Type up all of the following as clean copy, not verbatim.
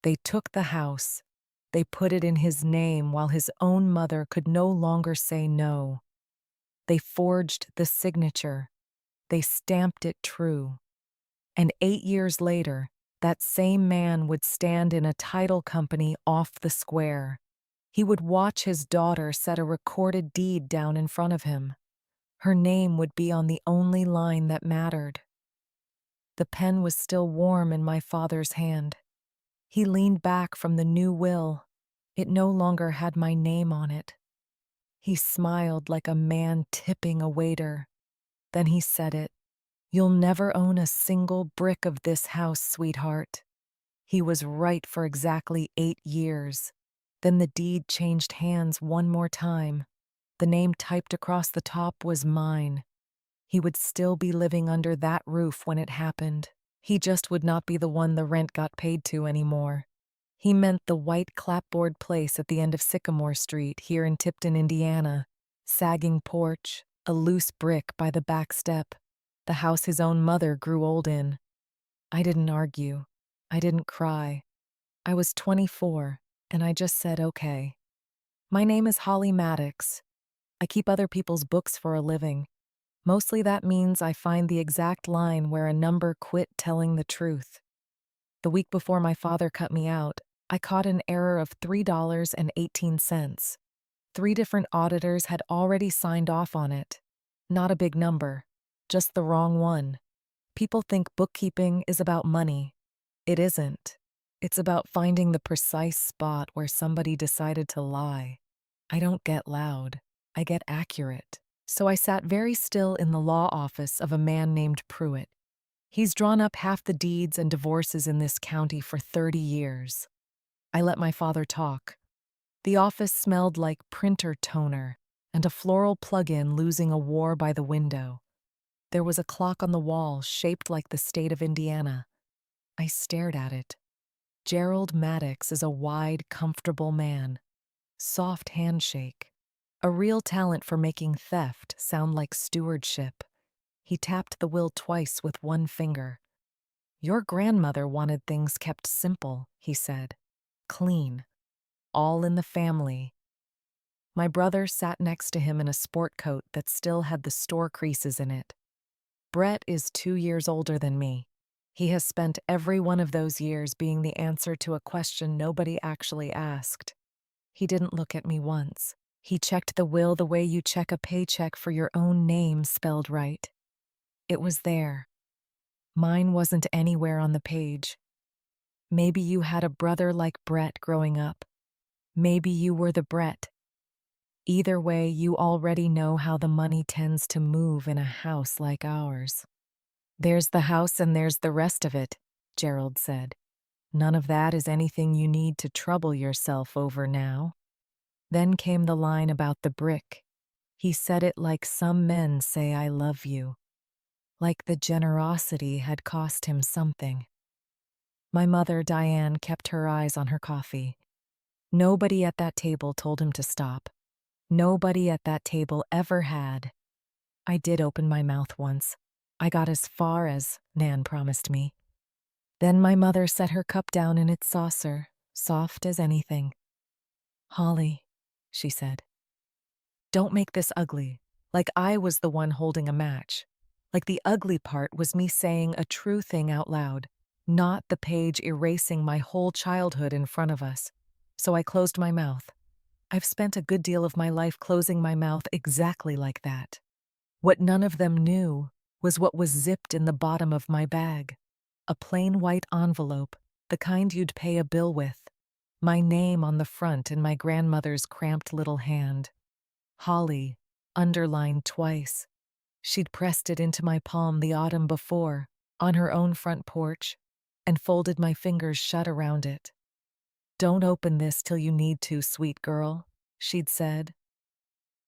They took the house. They put it in his name while his own mother could no longer say no. They forged the signature. They stamped it true. And 8 years later, that same man would stand in a title company off the square. He would watch his daughter set a recorded deed down in front of him. Her name would be on the only line that mattered. The pen was still warm in my father's hand. He leaned back from the new will. It no longer had my name on it. He smiled like a man tipping a waiter. Then he said it. "You'll never own a single brick of this house, sweetheart." He was right for exactly 8 years. Then the deed changed hands one more time. The name typed across the top was mine. He would still be living under that roof when it happened. He just would not be the one the rent got paid to anymore. He meant the white clapboard place at the end of Sycamore Street here in Tipton, Indiana. Sagging porch, a loose brick by the back step, the house his own mother grew old in. I didn't argue. I didn't cry. I was 24, and I just said, okay. My name is Holly Maddox. I keep other people's books for a living. Mostly that means I find the exact line where a number quit telling the truth. The week before my father cut me out, I caught an error of $3.18. Three different auditors had already signed off on it. Not a big number, just the wrong one. People think bookkeeping is about money. It isn't. It's about finding the precise spot where somebody decided to lie. I don't get loud. I get accurate. So I sat very still in the law office of a man named Pruitt. He's drawn up half the deeds and divorces in this county for 30 years. I let my father talk. The office smelled like printer toner and a floral plug-in losing a war by the window. There was a clock on the wall shaped like the state of Indiana. I stared at it. Gerald Maddox is a wide, comfortable man. Soft handshake. A real talent for making theft sound like stewardship. He tapped the will twice with one finger. "Your grandmother wanted things kept simple," he said. "Clean. All in the family." My brother sat next to him in a sport coat that still had the store creases in it. Brett is 2 years older than me. He has spent every one of those years being the answer to a question nobody actually asked. He didn't look at me once. He checked the will the way you check a paycheck for your own name spelled right. It was there. Mine wasn't anywhere on the page. Maybe you had a brother like Brett growing up. Maybe you were the Brett. Either way, you already know how the money tends to move in a house like ours. "There's the house and there's the rest of it," Gerald said. "None of that is anything you need to trouble yourself over now." Then came the line about the brick. He said it like some men say "I love you," like the generosity had cost him something. My mother, Diane, kept her eyes on her coffee. Nobody at that table told him to stop. Nobody at that table ever had. I did open my mouth once. I got as far as Nan promised me. Then my mother set her cup down in its saucer, soft as anything. "Holly," she said, "don't make this ugly, like I was the one holding a match. Like the ugly part was me saying a true thing out loud, not the page erasing my whole childhood in front of us." So I closed my mouth. I've spent a good deal of my life closing my mouth exactly like that. What none of them knew was what was zipped in the bottom of my bag. A plain white envelope, the kind you'd pay a bill with. My name on the front in my grandmother's cramped little hand. Holly, underlined twice. She'd pressed it into my palm the autumn before, on her own front porch, and folded my fingers shut around it. "Don't open this till you need to, sweet girl," she'd said.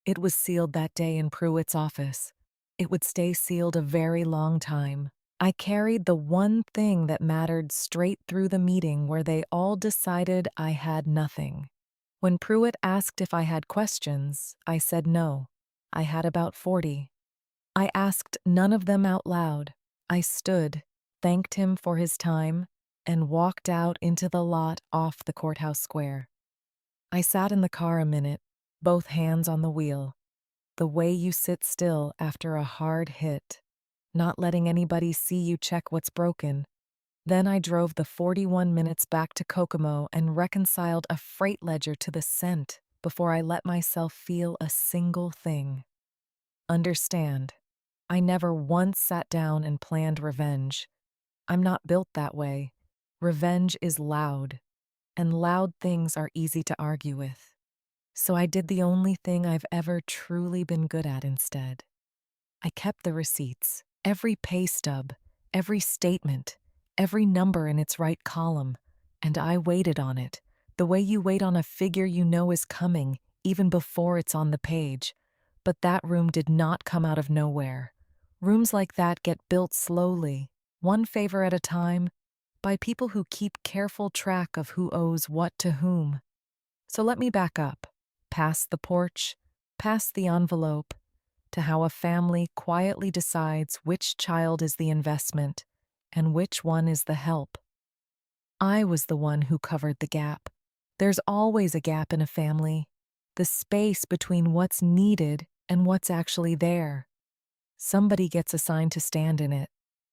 It was sealed that day in Pruitt's office. It would stay sealed a very long time. I carried the one thing that mattered straight through the meeting where they all decided I had nothing. When Pruitt asked if I had questions, I said no. I had about 40. I asked none of them out loud. I stood, thanked him for his time, and walked out into the lot off the courthouse square. I sat in the car a minute, both hands on the wheel, the way you sit still after a hard hit, not letting anybody see you check what's broken. Then I drove the 41 minutes back to Kokomo and reconciled a freight ledger to the cent before I let myself feel a single thing. Understand, I never once sat down and planned revenge. I'm not built that way. Revenge is loud, and loud things are easy to argue with. So I did the only thing I've ever truly been good at instead. I kept the receipts, every pay stub, every statement, every number in its right column, and I waited on it, the way you wait on a figure you know is coming, even before it's on the page. But that room did not come out of nowhere. Rooms like that get built slowly, one favor at a time, by people who keep careful track of who owes what to whom. So let me back up, past the porch, past the envelope, to how a family quietly decides which child is the investment and which one is the help. I was the one who covered the gap. There's always a gap in a family, the space between what's needed and what's actually there. Somebody gets assigned to stand in it.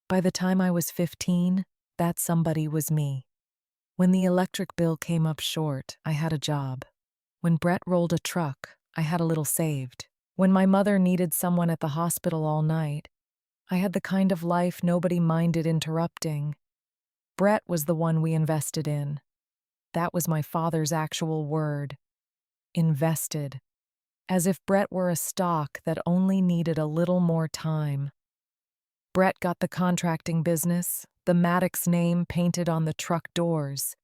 By the time I was 15, that somebody was me. When the electric bill came up short, I had a job. When Brett rolled a truck, I had a little saved. When my mother needed someone at the hospital all night, I had the kind of life nobody minded interrupting. Brett was the one we invested in. That was my father's actual word. Invested. As if Brett were a stock that only needed a little more time. Brett got the contracting business, the Maddox name painted on the truck doors.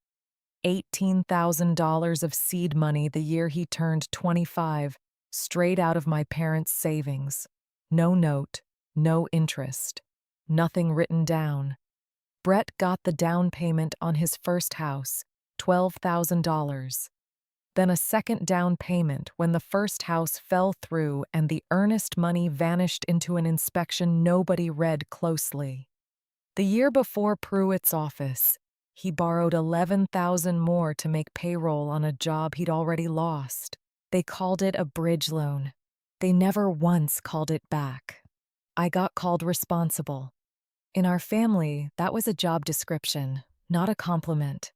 $18,000 of seed money the year he turned 25, straight out of my parents' savings. No note, no interest, nothing written down. Brett got the down payment on his first house, $12,000. Then a second down payment when the first house fell through and the earnest money vanished into an inspection nobody read closely. The year before Pruitt's office, he borrowed $11,000 more to make payroll on a job he'd already lost. They called it a bridge loan. They never once called it back. I got called responsible. In our family, that was a job description, not a compliment.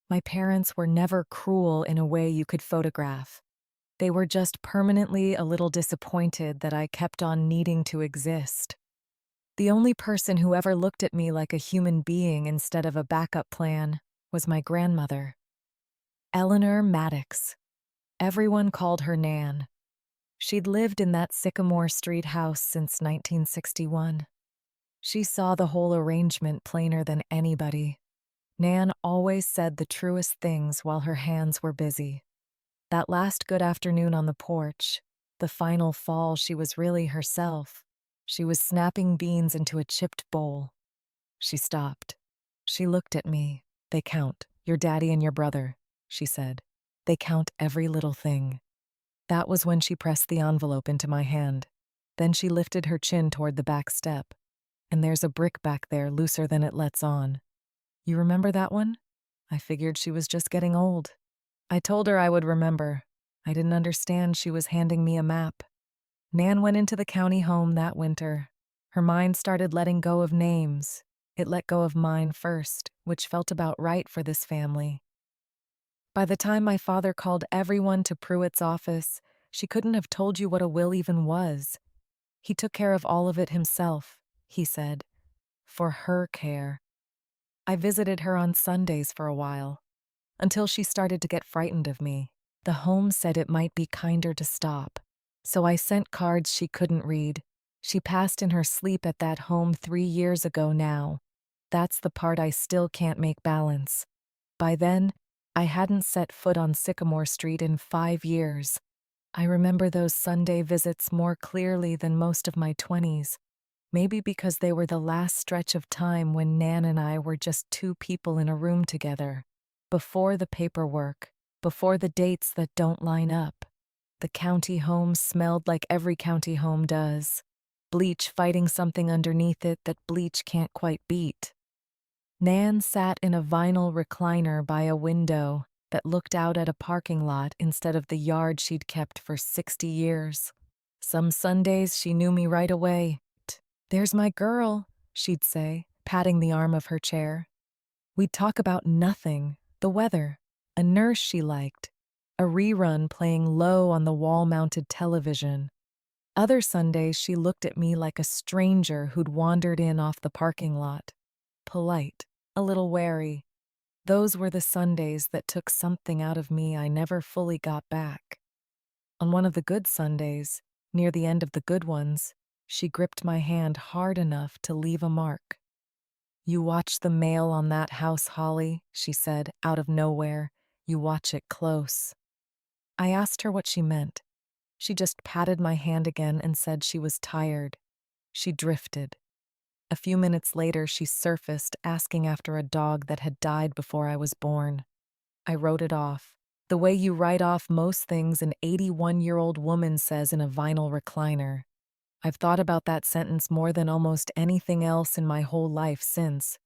My parents were never cruel in a way you could photograph. They were just permanently a little disappointed that I kept on needing to exist. The only person who ever looked at me like a human being instead of a backup plan was my grandmother. Eleanor Maddox. Everyone called her Nan. She'd lived in that Sycamore Street house since 1961. She saw the whole arrangement plainer than anybody. Nan always said the truest things while her hands were busy. That last good afternoon on the porch, the final fall she was really herself. She was snapping beans into a chipped bowl. She stopped. She looked at me. "They count. Your daddy and your brother," she said. "They count every little thing." That was when she pressed the envelope into my hand. Then she lifted her chin toward the back step. "And there's a brick back there looser than it lets on. You remember that one?" I figured she was just getting old. I told her I would remember. I didn't understand she was handing me a map. Nan went into the county home that winter. Her mind started letting go of names. It let go of mine first, which felt about right for this family. By the time my father called everyone to Pruitt's office, she couldn't have told you what a will even was. He took care of all of it himself, he said. For her care. I visited her on Sundays for a while, until she started to get frightened of me. The home said it might be kinder to stop. So I sent cards she couldn't read. She passed in her sleep at that home 3 years ago now. That's the part I still can't make balance. By then, I hadn't set foot on Sycamore Street in 5 years. I remember those Sunday visits more clearly than most of my 20s. Maybe because they were the last stretch of time when Nan and I were just two people in a room together. Before the paperwork, before the dates that don't line up. The county home smelled like every county home does. Bleach fighting something underneath it that bleach can't quite beat. Nan sat in a vinyl recliner by a window that looked out at a parking lot instead of the yard she'd kept for 60 years. Some Sundays she knew me right away. "There's my girl," she'd say, patting the arm of her chair. We'd talk about nothing, the weather, a nurse she liked, a rerun playing low on the wall-mounted television. Other Sundays she looked at me like a stranger who'd wandered in off the parking lot. Polite, a little wary. Those were the Sundays that took something out of me I never fully got back. On one of the good Sundays, near the end of the good ones, she gripped my hand hard enough to leave a mark. "You watch the mail on that house, Holly," she said, out of nowhere. "You watch it close." I asked her what she meant. She just patted my hand again and said she was tired. She drifted. A few minutes later, she surfaced, asking after a dog that had died before I was born. I wrote it off, the way you write off most things an 81-year-old woman says in a vinyl recliner. I've thought about that sentence more than almost anything else in my whole life since.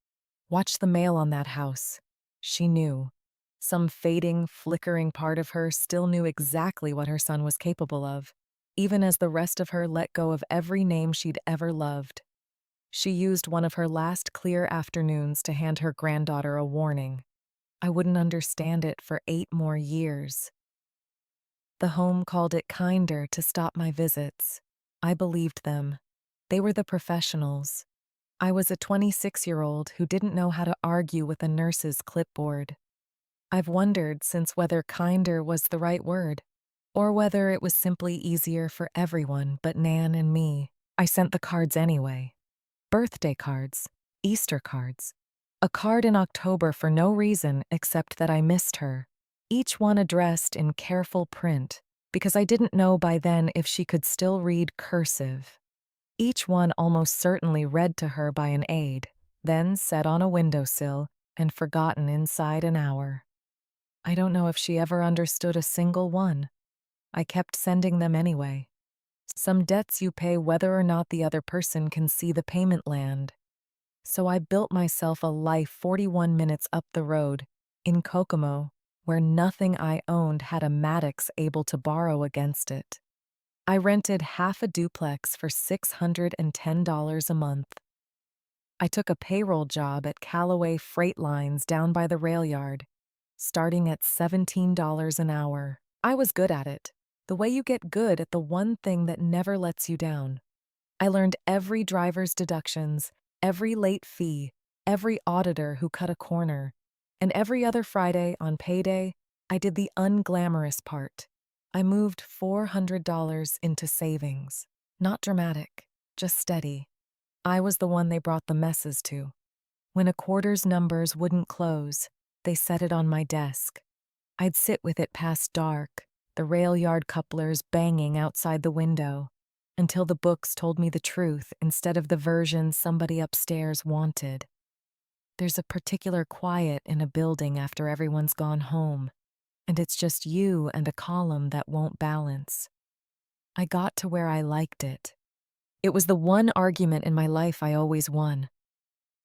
Watch the mail on that house. She knew. Some fading, flickering part of her still knew exactly what her son was capable of, even as the rest of her let go of every name she'd ever loved. She used one of her last clear afternoons to hand her granddaughter a warning. I wouldn't understand it for 8 more years. The home called it kinder to stop my visits. I believed them. They were the professionals. I was a 26-year-old who didn't know how to argue with a nurse's clipboard. I've wondered since whether kinder was the right word, or whether it was simply easier for everyone but Nan and me. I sent the cards anyway. Birthday cards, Easter cards, a card in October for no reason except that I missed her, each one addressed in careful print, because I didn't know by then if she could still read cursive. Each one almost certainly read to her by an aide, then set on a windowsill and forgotten inside an hour. I don't know if she ever understood a single one. I kept sending them anyway. Some debts you pay whether or not the other person can see the payment land. So I built myself a life 41 minutes up the road, in Kokomo, where nothing I owned had a Maddox able to borrow against it. I rented half a duplex for $610 a month. I took a payroll job at Callaway Freight Lines down by the rail yard, starting at $17 an hour. I was good at it, the way you get good at the one thing that never lets you down. I learned every driver's deductions, every late fee, every auditor who cut a corner, and every other Friday on payday, I did the unglamorous part. I moved $400 into savings. Not dramatic, just steady. I was the one they brought the messes to. When a quarter's numbers wouldn't close, they set it on my desk. I'd sit with it past dark, the rail yard couplers banging outside the window, until the books told me the truth instead of the version somebody upstairs wanted. There's a particular quiet in a building after everyone's gone home, and it's just you and a column that won't balance. I got to where I liked it. It was the one argument in my life I always won.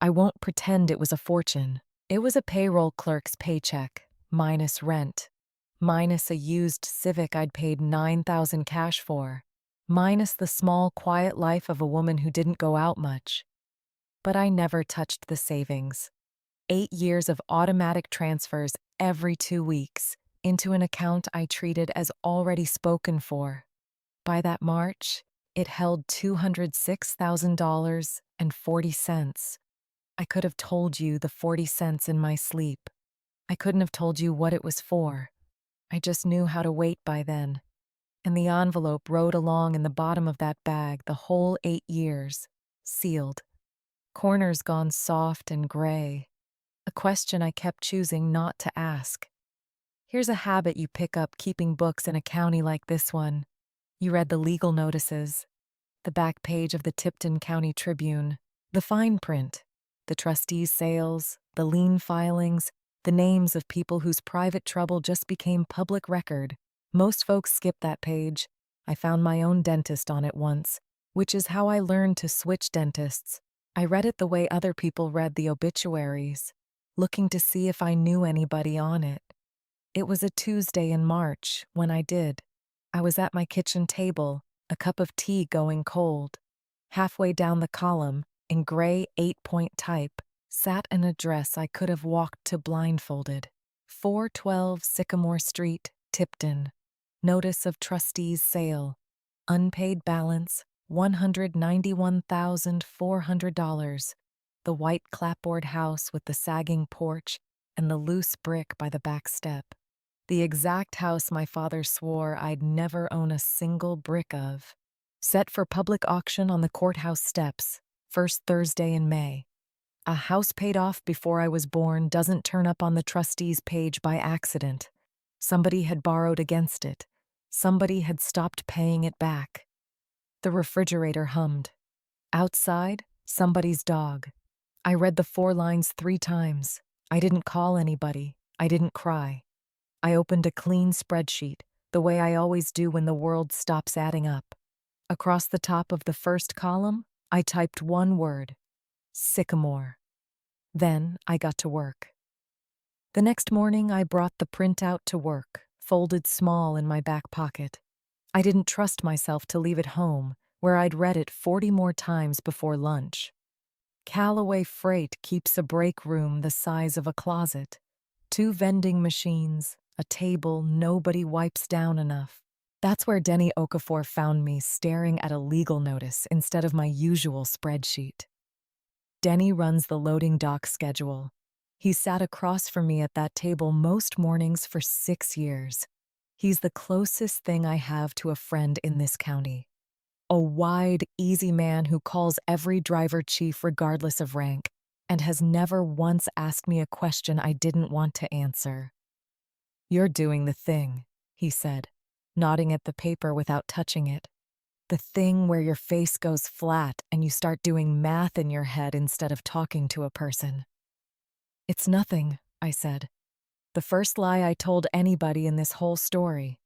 I won't pretend it was a fortune. It was a payroll clerk's paycheck, minus rent, minus a used Civic I'd paid $9,000 cash for, minus the small, quiet life of a woman who didn't go out much. But I never touched the savings. 8 years of automatic transfers every 2 weeks into an account I treated as already spoken for. By that March, it held $206,040. I could have told you the 40 cents in my sleep. I couldn't have told you what it was for. I just knew how to wait by then. And the envelope rode along in the bottom of that bag the whole 8 years, sealed. Corners gone soft and gray. A question I kept choosing not to ask. Here's a habit you pick up keeping books in a county like this one. You read the legal notices, the back page of the Tipton County Tribune, the fine print, the trustees' sales, the lien filings, the names of people whose private trouble just became public record. Most folks skip that page. I found my own dentist on it once, which is how I learned to switch dentists. I read it the way other people read the obituaries, looking to see if I knew anybody on it. It was a Tuesday in March when I did. I was at my kitchen table, a cup of tea going cold. Halfway down the column, in gray 8-point type, sat an address I could have walked to blindfolded. 412 Sycamore Street, Tipton. Notice of trustees sale. Unpaid balance, $191,400. The white clapboard house with the sagging porch and the loose brick by the back step. The exact house my father swore I'd never own a single brick of. Set for public auction on the courthouse steps, first Thursday in May. A house paid off before I was born doesn't turn up on the trustees page by accident. Somebody had borrowed against it. Somebody had stopped paying it back. The refrigerator hummed. Outside, somebody's dog. I read the 4 lines 3 times. I didn't call anybody. I didn't cry. I opened a clean spreadsheet, the way I always do when the world stops adding up. Across the top of the first column, I typed one word: Sycamore. Then I got to work. The next morning, I brought the printout to work, folded small in my back pocket. I didn't trust myself to leave it home, where I'd read it 40 more times before lunch. Callaway Freight keeps a break room the size of a closet. 2 vending machines, a table nobody wipes down enough. That's where Denny Okafor found me staring at a legal notice instead of my usual spreadsheet. Denny runs the loading dock schedule. He sat across from me at that table most mornings for 6 years. He's the closest thing I have to a friend in this county. A wide, easy man who calls every driver chief regardless of rank, and has never once asked me a question I didn't want to answer. "You're doing the thing," he said, nodding at the paper without touching it. "The thing where your face goes flat and you start doing math in your head instead of talking to a person." "It's nothing," I said. "The first lie I told anybody in this whole story."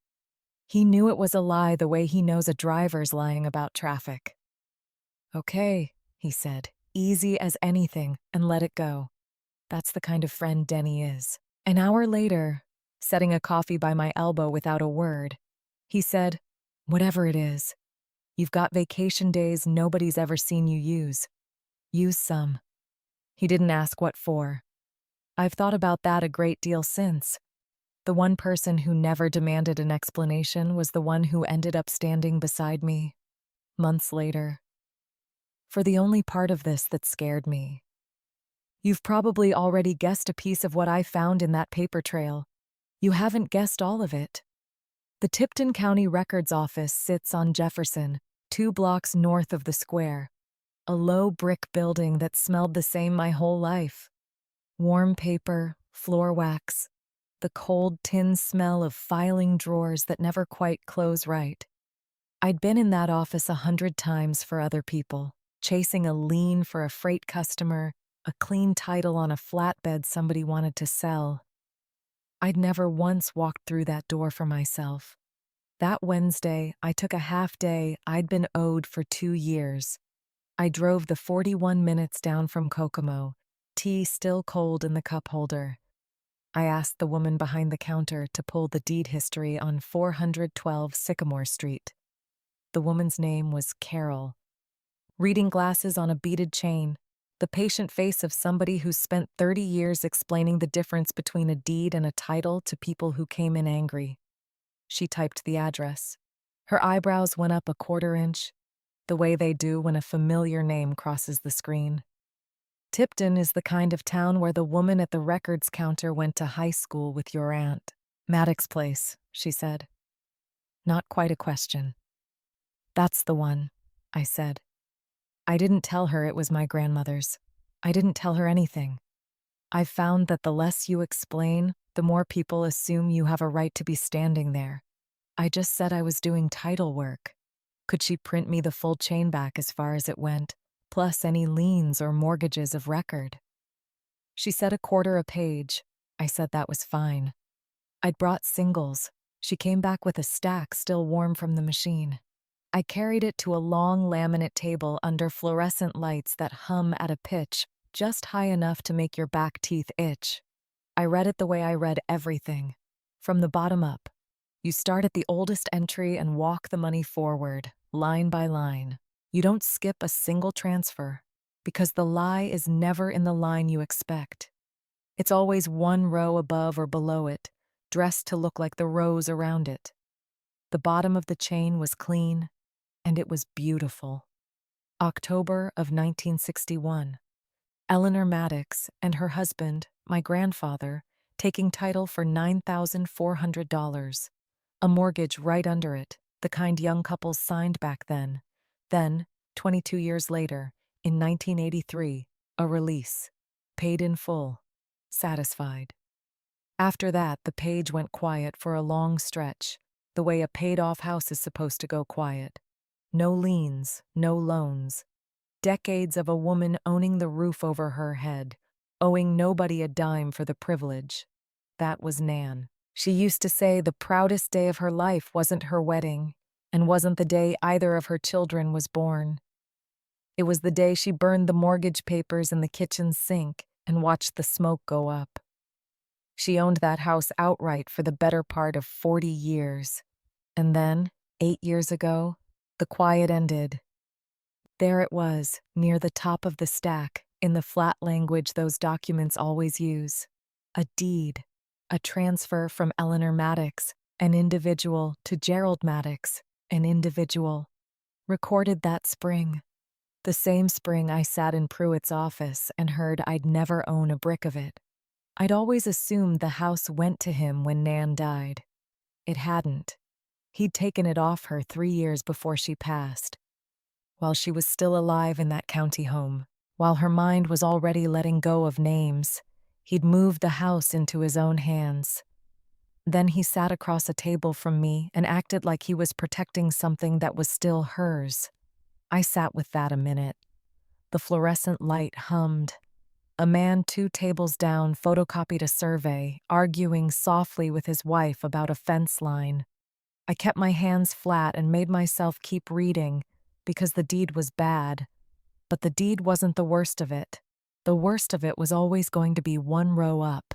He knew it was a lie the way he knows a driver's lying about traffic. "Okay," he said, easy as anything, and let it go. That's the kind of friend Denny is. An hour later, setting a coffee by my elbow without a word, he said, "Whatever it is, you've got vacation days nobody's ever seen you use. Use some." He didn't ask what for. I've thought about that a great deal since. The one person who never demanded an explanation was the one who ended up standing beside me, months later. For the only part of this that scared me. You've probably already guessed a piece of what I found in that paper trail. You haven't guessed all of it. The Tipton County Records Office sits on Jefferson, 2 blocks north of the square. A low brick building that smelled the same my whole life. Warm paper, floor wax, the cold tin smell of filing drawers that never quite close right. I'd been in that office 100 times for other people, chasing a lien for a freight customer, a clean title on a flatbed somebody wanted to sell. I'd never once walked through that door for myself. That Wednesday, I took a half day I'd been owed for 2 years. I drove the 41 minutes down from Kokomo, tea still cold in the cup holder. I asked the woman behind the counter to pull the deed history on 412 Sycamore Street. The woman's name was Carol. Reading glasses on a beaded chain, the patient face of somebody who spent 30 years explaining the difference between a deed and a title to people who came in angry. She typed the address. Her eyebrows went up a quarter inch, the way they do when a familiar name crosses the screen. "Tipton is the kind of town where the woman at the records counter went to high school with your aunt." "Maddox Place," she said. Not quite a question. "That's the one," I said. I didn't tell her it was my grandmother's. I didn't tell her anything. I've found that the less you explain, the more people assume you have a right to be standing there. I just said I was doing title work. Could she print me the full chain back as far as it went, plus any liens or mortgages of record? She said a quarter a page. I said that was fine. I'd brought singles. She came back with a stack still warm from the machine. I carried it to a long laminate table under fluorescent lights that hum at a pitch just high enough to make your back teeth itch. I read it the way I read everything, from the bottom up. You start at the oldest entry and walk the money forward, line by line. You don't skip a single transfer, because the lie is never in the line you expect. It's always one row above or below it, dressed to look like the rows around it. The bottom of the chain was clean, and it was beautiful. October of 1961. Eleanor Maddox and her husband, my grandfather, taking title for $9,400. A mortgage right under it, the kind young couples signed back then. Then, 22 years later, in 1983, a release. Paid in full. Satisfied. After that, the page went quiet for a long stretch, the way a paid-off house is supposed to go quiet. No liens, no loans. Decades of a woman owning the roof over her head, owing nobody a dime for the privilege. That was Nan. She used to say the proudest day of her life wasn't her wedding, and wasn't the day either of her children was born. It was the day she burned the mortgage papers in the kitchen sink and watched the smoke go up. She owned that house outright for the better part of 40 years. And then, 8 years ago, the quiet ended. There it was, near the top of the stack, in the flat language those documents always use. A deed. A transfer from Eleanor Maddox, an individual, to Gerald Maddox, an individual. Recorded that spring. The same spring I sat in Pruitt's office and heard I'd never own a brick of it. I'd always assumed the house went to him when Nan died. It hadn't. He'd taken it off her 3 years before she passed. While she was still alive in that county home, while her mind was already letting go of names, he'd moved the house into his own hands. Then he sat across a table from me and acted like he was protecting something that was still hers. I sat with that a minute. The fluorescent light hummed. A man 2 tables down photocopied a survey, arguing softly with his wife about a fence line. I kept my hands flat and made myself keep reading, because the deed was bad. But the deed wasn't the worst of it. The worst of it was always going to be one row up.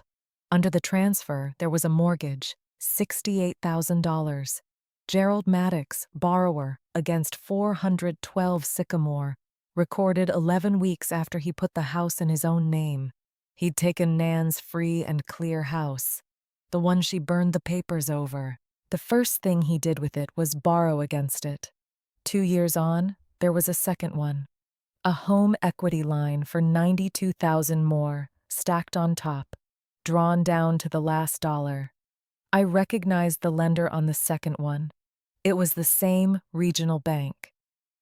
Under the transfer, there was a mortgage, $68,000. Gerald Maddox, borrower, against 412 Sycamore, recorded 11 weeks after he put the house in his own name. He'd taken Nan's free and clear house, the one she burned the papers over. The first thing he did with it was borrow against it. 2 years on, there was a second one. A home equity line for $92,000 more, stacked on top, drawn down to the last dollar. I recognized the lender on the second one. It was the same regional bank.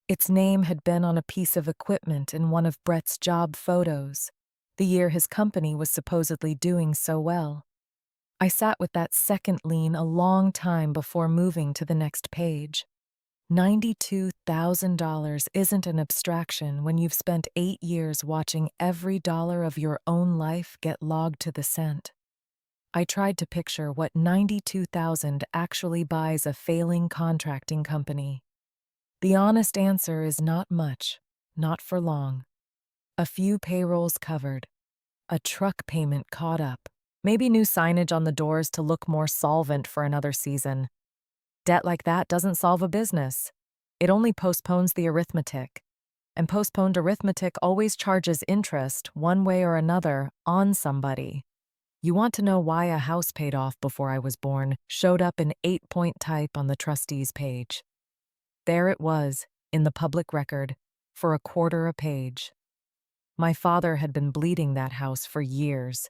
Its name had been on a piece of equipment in one of Brett's job photos, the year his company was supposedly doing so well. I sat with that second lien a long time before moving to the next page. $92,000 isn't an abstraction when you've spent 8 years watching every dollar of your own life get logged to the cent. I tried to picture what $92,000 actually buys a failing contracting company. The honest answer is not much, not for long. A few payrolls covered, a truck payment caught up, maybe new signage on the doors to look more solvent for another season. Debt like that doesn't solve a business. It only postpones the arithmetic. And postponed arithmetic always charges interest, one way or another, on somebody. You want to know why a house paid off before I was born showed up in 8-point type on the trustees page. There it was, in the public record, for a quarter a page. My father had been bleeding that house for years.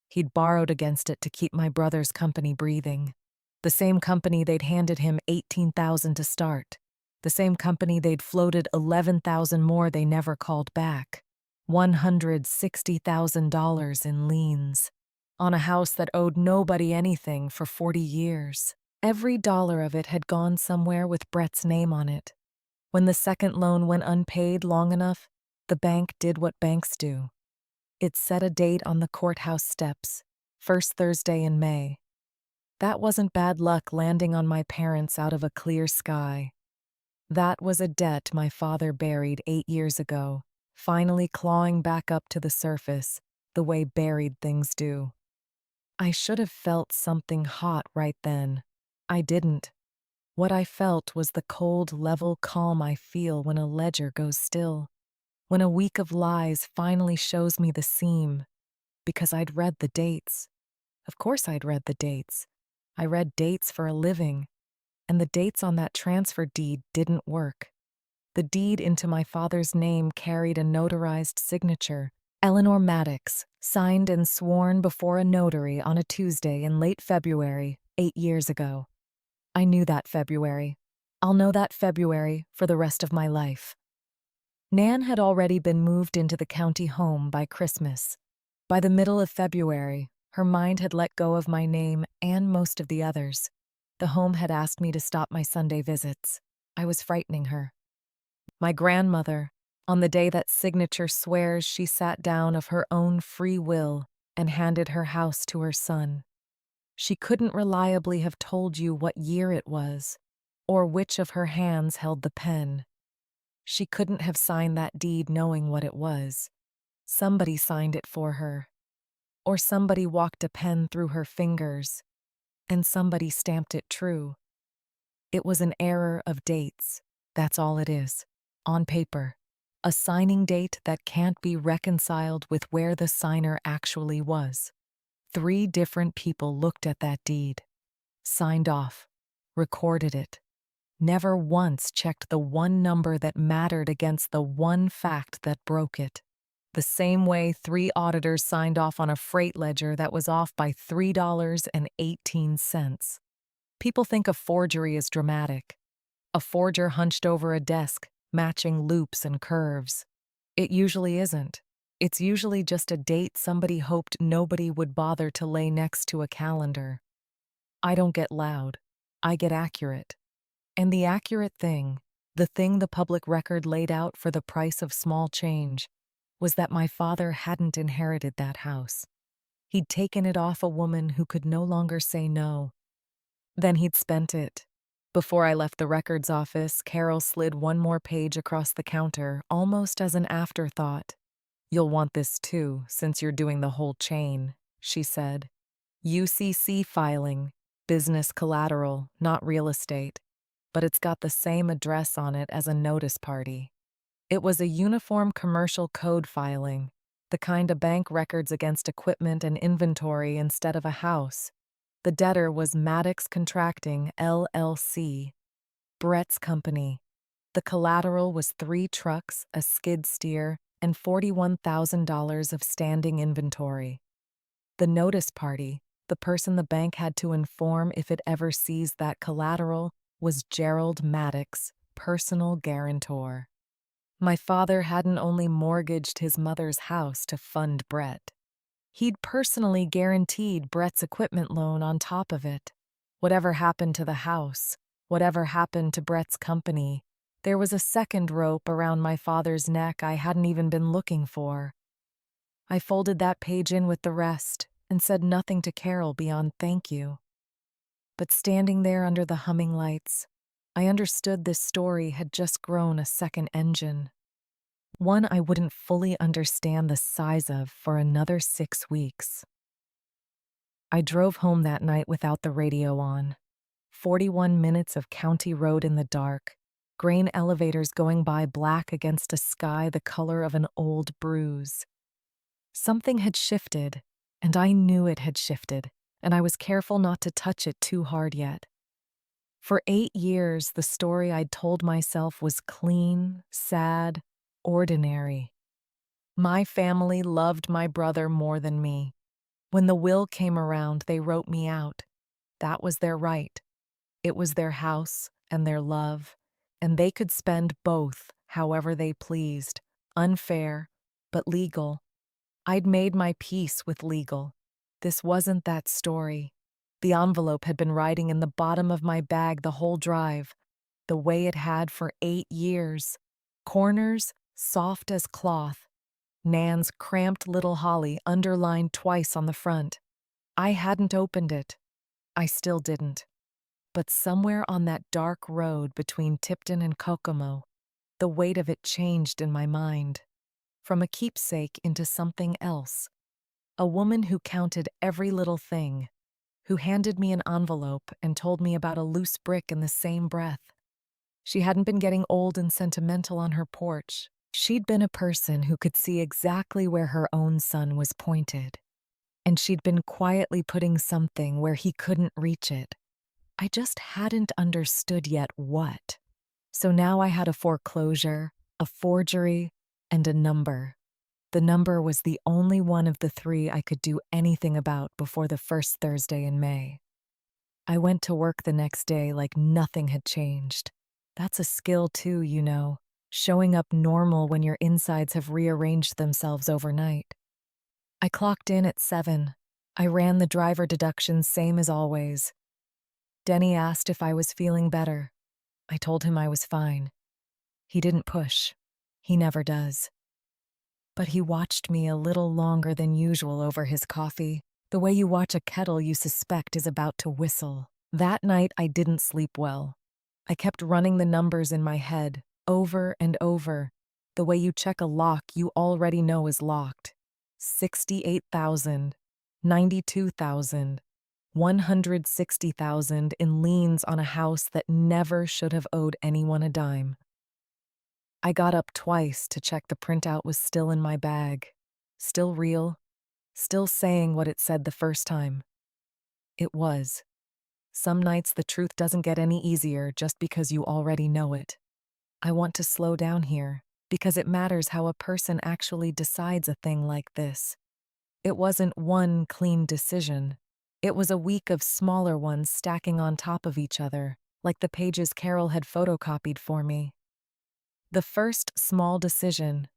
He'd borrowed against it to keep my brother's company breathing. The same company they'd handed him $18,000 to start. The same company they'd floated $11,000 more they never called back. $160,000 in liens. On a house that owed nobody anything for 40 years. Every dollar of it had gone somewhere with Brett's name on it. When the second loan went unpaid long enough, the bank did what banks do. It set a date on the courthouse steps, first Thursday in May. That wasn't bad luck landing on my parents out of a clear sky. That was a debt my father buried 8 years ago, finally clawing back up to the surface, the way buried things do. I should have felt something hot right then. I didn't. What I felt was the cold, level calm I feel when a ledger goes still, when a week of lies finally shows me the seam, because I'd read the dates. Of course, I'd read the dates. I read dates for a living, and the dates on that transfer deed didn't work. The deed into my father's name carried a notarized signature, Eleanor Maddox, signed and sworn before a notary on a Tuesday in late February, 8 years ago. I knew that February. I'll know that February for the rest of my life. Nan had already been moved into the county home by Christmas. By the middle of February, her mind had let go of my name and most of the others. The home had asked me to stop my Sunday visits. I was frightening her. My grandmother, on the day that signature swears she sat down of her own free will and handed her house to her son. She couldn't reliably have told you what year it was, or which of her hands held the pen. She couldn't have signed that deed knowing what it was. Somebody signed it for her, or somebody walked a pen through her fingers, and somebody stamped it true. It was an error of dates, that's all it is, on paper. A signing date that can't be reconciled with where the signer actually was. 3 different people looked at that deed, signed off, recorded it, never once checked the one number that mattered against the one fact that broke it. The same way 3 auditors signed off on a freight ledger that was off by $3.18. People think a forgery is dramatic. A forger hunched over a desk, matching loops and curves. It usually isn't. It's usually just a date somebody hoped nobody would bother to lay next to a calendar. I don't get loud. I get accurate. And the accurate thing, the thing the public record laid out for the price of small change, was that my father hadn't inherited that house. He'd taken it off a woman who could no longer say no. Then he'd spent it. Before I left the records office, Carol slid one more page across the counter, almost as an afterthought. "You'll want this too, since you're doing the whole chain," she said. "UCC filing, business collateral, not real estate, but it's got the same address on it as a notice party." It was a uniform commercial code filing, the kind a bank records against equipment and inventory instead of a house. The debtor was Maddox Contracting, LLC, Brett's company. The collateral was 3 trucks, a skid steer, and $41,000 of standing inventory. The notice party, the person the bank had to inform if it ever seized that collateral, was Gerald Maddox, personal guarantor. My father hadn't only mortgaged his mother's house to fund Brett. He'd personally guaranteed Brett's equipment loan on top of it. Whatever happened to the house, whatever happened to Brett's company, there was a second rope around my father's neck I hadn't even been looking for. I folded that page in with the rest and said nothing to Carol beyond thank you. But standing there under the humming lights, I understood this story had just grown a second engine. One I wouldn't fully understand the size of for another 6 weeks. I drove home that night without the radio on. 41 minutes of county road in the dark, grain elevators going by black against a sky the color of an old bruise. Something had shifted, and I knew it had shifted, and I was careful not to touch it too hard yet. For 8 years, the story I'd told myself was clean, sad, ordinary. My family loved my brother more than me. When the will came around, they wrote me out. That was their right. It was their house and their love, and they could spend both however they pleased, unfair, but legal. I'd made my peace with legal. This wasn't that story. The envelope had been riding in the bottom of my bag the whole drive, the way it had for 8 years. Corners soft as cloth. Nan's cramped little Holly underlined twice on the front. I hadn't opened it. I still didn't. But somewhere on that dark road between Tipton and Kokomo, the weight of it changed in my mind, from a keepsake into something else. A woman who counted every little thing, who handed me an envelope and told me about a loose brick in the same breath. She hadn't been getting old and sentimental on her porch. She'd been a person who could see exactly where her own son was pointed, and she'd been quietly putting something where he couldn't reach it. I just hadn't understood yet what. So now I had a foreclosure, a forgery, and a number. The number was the only one of the three I could do anything about before the first Thursday in May. I went to work the next day like nothing had changed. That's a skill too, you know, showing up normal when your insides have rearranged themselves overnight. I clocked in at 7. I ran the driver deductions same as always. Denny asked if I was feeling better. I told him I was fine. He didn't push. He never does. But he watched me a little longer than usual over his coffee, the way you watch a kettle you suspect is about to whistle. That night, I didn't sleep well. I kept running the numbers in my head, over and over, the way you check a lock you already know is locked. 68,000, 92,000, 160,000 in liens on a house that never should have owed anyone a dime. I got up twice to check the printout was still in my bag, still real, still saying what it said the first time. It was. Some nights the truth doesn't get any easier just because you already know it. I want to slow down here, because it matters how a person actually decides a thing like this. It wasn't one clean decision. It was a week of smaller ones stacking on top of each other, like the pages Carol had photocopied for me. The first small decision: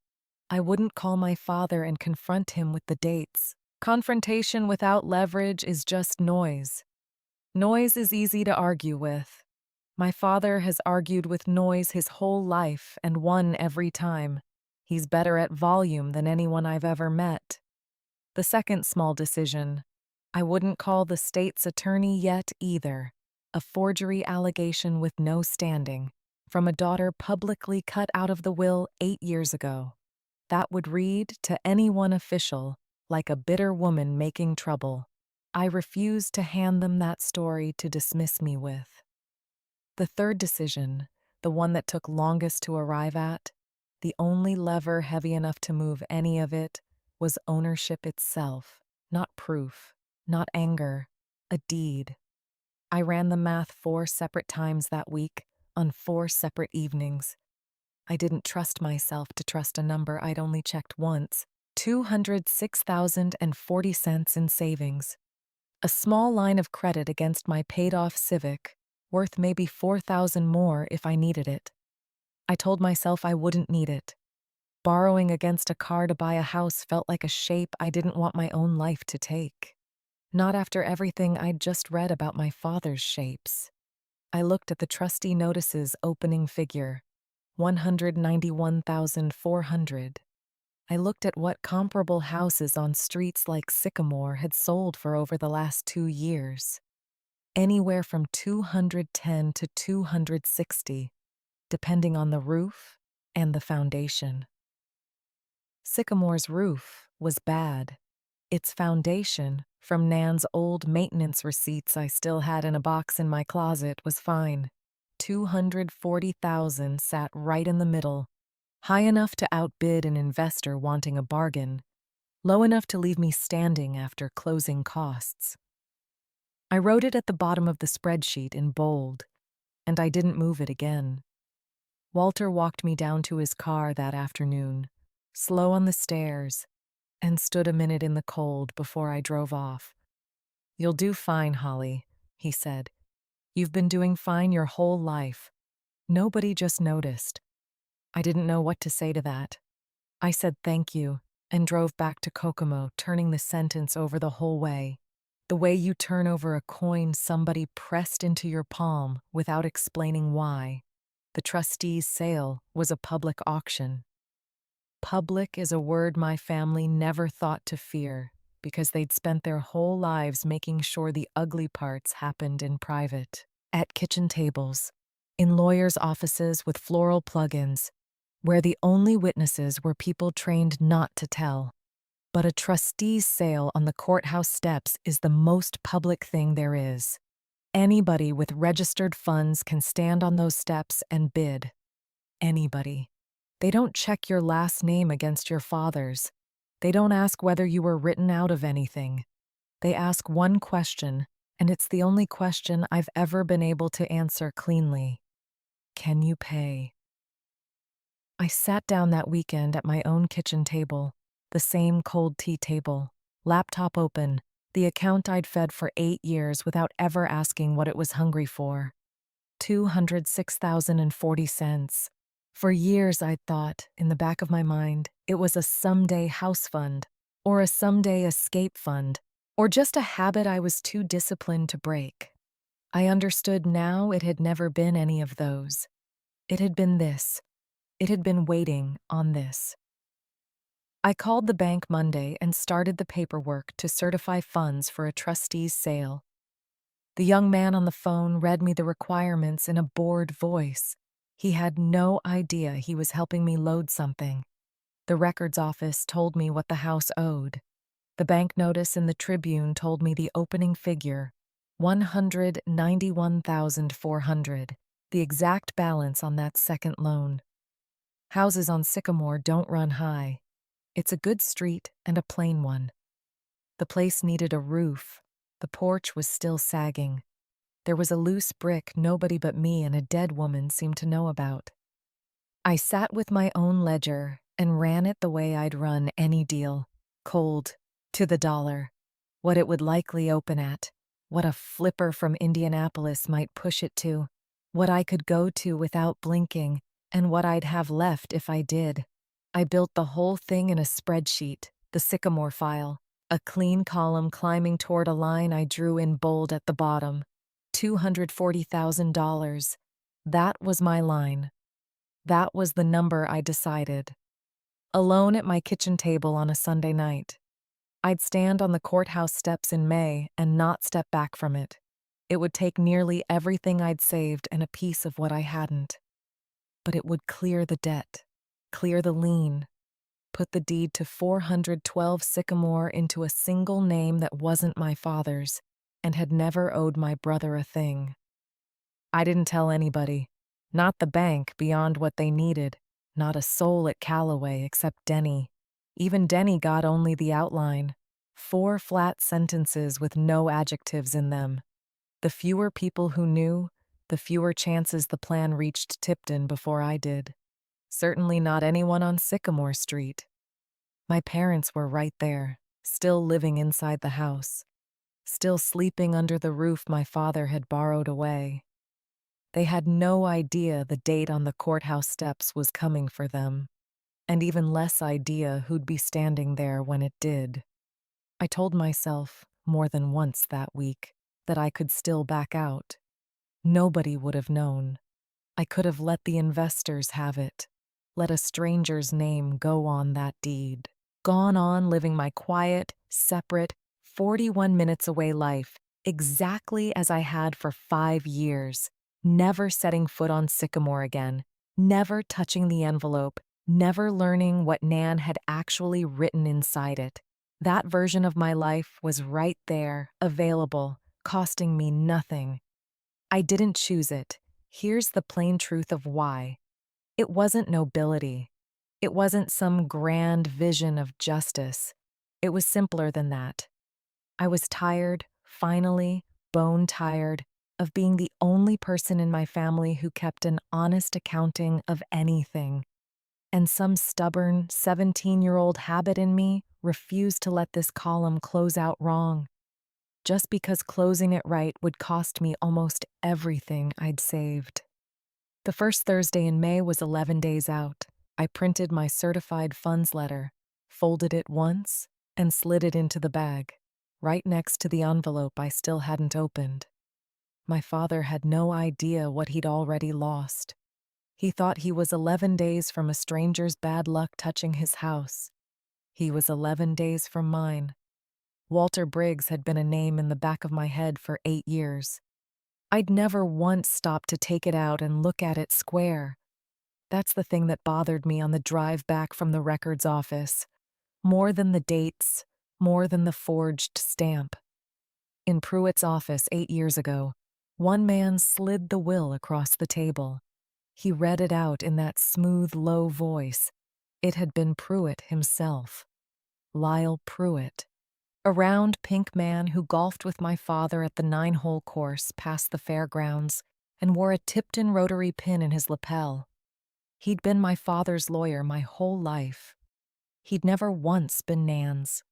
I wouldn't call my father and confront him with the dates. Confrontation without leverage is just noise. Noise is easy to argue with. My father has argued with noise his whole life and won every time. He's better at volume than anyone I've ever met. The second small decision: I wouldn't call the state's attorney yet either. A forgery allegation with no standing, from a daughter publicly cut out of the will 8 years ago. That would read, to anyone official, like a bitter woman making trouble. I refused to hand them that story to dismiss me with. The third decision, the one that took longest to arrive at, the only lever heavy enough to move any of it, was ownership itself, not proof, not anger, a deed. I ran the math 4 separate times that week, on 4 separate evenings. I didn't trust myself to trust a number I'd only checked once: 206,040 cents in savings. A small line of credit against my paid-off Civic, worth maybe 4,000 more if I needed it. I told myself I wouldn't need it. Borrowing against a car to buy a house felt like a shape I didn't want my own life to take. Not after everything I'd just read about my father's shapes. I looked at the trustee notice's opening figure, 191,400. I looked at what comparable houses on streets like Sycamore had sold for over the last 2 years. Anywhere from 210 to 260, depending on the roof and the foundation. Sycamore's roof was bad. Its foundation, from Nan's old maintenance receipts I still had in a box in my closet, was fine. 240,000 sat right in the middle, high enough to outbid an investor wanting a bargain, low enough to leave me standing after closing costs. I wrote it at the bottom of the spreadsheet in bold, and I didn't move it again. Walter walked me down to his car that afternoon, slow on the stairs, and stood a minute in the cold before I drove off. "You'll do fine, Holly," he said. "You've been doing fine your whole life. Nobody just noticed." I didn't know what to say to that. I said thank you and drove back to Kokomo, turning the sentence over the whole way. The way you turn over a coin somebody pressed into your palm without explaining why. The trustee's sale was a public auction. Public is a word my family never thought to fear, because they'd spent their whole lives making sure the ugly parts happened in private. at kitchen tables, in lawyers' offices with floral plugins, where the only witnesses were people trained not to tell. But a trustee's sale on the courthouse steps is the most public thing there is. Anybody with registered funds can stand on those steps and bid. Anybody. They don't check your last name against your father's. They don't ask whether you were written out of anything. They ask one question, and it's the only question I've ever been able to answer cleanly. Can you pay? I sat down that weekend at my own kitchen table, the same cold tea table, laptop open, the account I'd fed for 8 years without ever asking what it was hungry for. $206,040. For years I'd thought, in the back of my mind, it was a someday house fund, or a someday escape fund, or just a habit I was too disciplined to break. I understood now it had never been any of those. It had been this. It had been waiting on this. I called the bank Monday and started the paperwork to certify funds for a trustee's sale. The young man on the phone read me the requirements in a bored voice. He had no idea he was helping me load something. The records office told me what the house owed. The bank notice in the Tribune told me the opening figure, $191,400, the exact balance on that second loan. Houses on Sycamore don't run high. It's a good street and a plain one. The place needed a roof. The porch was still sagging. There was a loose brick nobody but me and a dead woman seemed to know about. I sat with my own ledger and ran it the way I'd run any deal, cold, to the dollar, what it would likely open at, what a flipper from Indianapolis might push it to, what I could go to without blinking, and what I'd have left if I did. I built the whole thing in a spreadsheet, the Sycamore file, a clean column climbing toward a line I drew in bold at the bottom. $240,000. That was my line. That was the number I decided. Alone at my kitchen table on a Sunday night. I'd stand on the courthouse steps in May and not step back from it. It would take nearly everything I'd saved and a piece of what I hadn't. But it would clear the debt, clear the lien, put the deed to 412 Sycamore into a single name that wasn't my father's and had never owed my brother a thing. I didn't tell anybody, not the bank beyond what they needed, not a soul at Callaway except Denny. Even Denny got only the outline, 4 flat sentences with no adjectives in them. The fewer people who knew, the fewer chances the plan reached Tipton before I did. Certainly not anyone on Sycamore Street. My parents were right there, still living inside the house, still sleeping under the roof my father had borrowed away. They had no idea the date on the courthouse steps was coming for them, and even less idea who'd be standing there when it did. I told myself, more than once that week, that I could still back out. Nobody would have known. I could have let the investors have it, let a stranger's name go on that deed, gone on living my quiet, separate, 41 minutes away life, exactly as I had for 5 years, never setting foot on Sycamore again, never touching the envelope, never learning what Nan had actually written inside it. That version of my life was right there, available, costing me nothing. I didn't choose it. Here's the plain truth of why. It wasn't nobility. It wasn't some grand vision of justice. It was simpler than that. I was tired, finally, bone tired, of being the only person in my family who kept an honest accounting of anything. And some stubborn 17-year-old habit in me refused to let this column close out wrong, just because closing it right would cost me almost everything I'd saved. The first Thursday in May was 11 days out. I printed my certified funds letter, folded it once, and slid it into the bag, right next to the envelope I still hadn't opened. My father had no idea what he'd already lost. He thought he was 11 days from a stranger's bad luck touching his house. He was 11 days from mine. Walter Briggs had been a name in the back of my head for 8 years. I'd never once stopped to take it out and look at it square. That's the thing that bothered me on the drive back from the records office. More than the dates, more than the forged stamp. In Pruitt's office 8 years ago, one man slid the will across the table. He read it out in that smooth, low voice. It had been Pruitt himself. Lyle Pruitt. A round, pink man who golfed with my father at the 9-hole course past the fairgrounds and wore a Tipton rotary pin in his lapel. He'd been my father's lawyer my whole life. He'd never once been Nan's.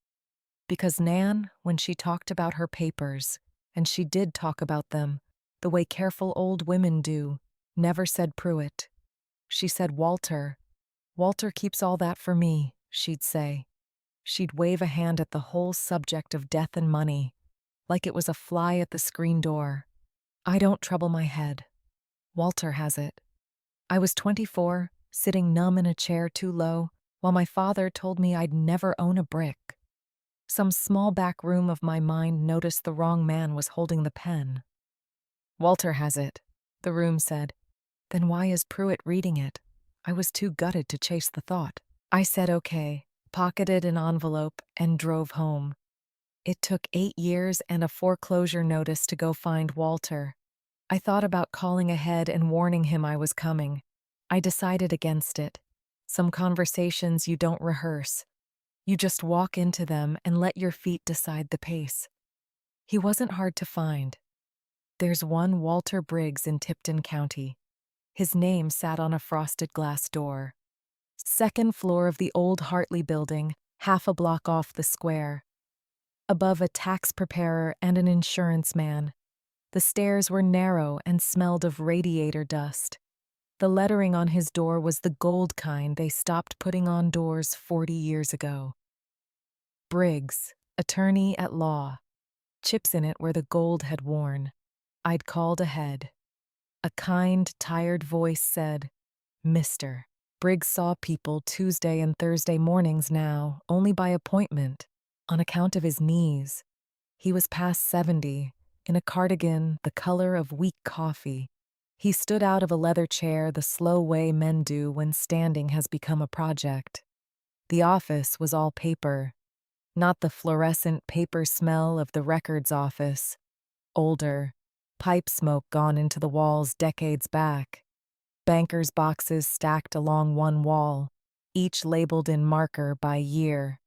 Because Nan, when she talked about her papers, and she did talk about them, the way careful old women do, never said Pruitt. She said Walter. Walter keeps all that for me, she'd say. She'd wave a hand at the whole subject of death and money, like it was a fly at the screen door. I don't trouble my head. Walter has it. I was 24, sitting numb in a chair too low, while my father told me I'd never own a brick. Some small back room of my mind noticed the wrong man was holding the pen. Walter has it, the room said. Then why is Pruitt reading it? I was too gutted to chase the thought. I said okay, pocketed an envelope, and drove home. It took 8 years and a foreclosure notice to go find Walter. I thought about calling ahead and warning him I was coming. I decided against it. Some conversations you don't rehearse. You just walk into them and let your feet decide the pace. He wasn't hard to find. There's one Walter Briggs in Tipton County. His name sat on a frosted glass door. Second floor of the old Hartley building, half a block off the square. Above a tax preparer and an insurance man. The stairs were narrow and smelled of radiator dust. The lettering on his door was the gold kind they stopped putting on doors 40 years ago. Briggs, attorney at law. Chips in it where the gold had worn. I'd called ahead. A kind, tired voice said, "Mr." Briggs saw people Tuesday and Thursday mornings now, only by appointment, on account of his knees. He was past 70, in a cardigan the color of weak coffee. He stood out of a leather chair the slow way men do when standing has become a project. The office was all paper, not the fluorescent paper smell of the records office. Older, pipe smoke gone into the walls decades back. Bankers' boxes stacked along one wall, each labeled in marker by year.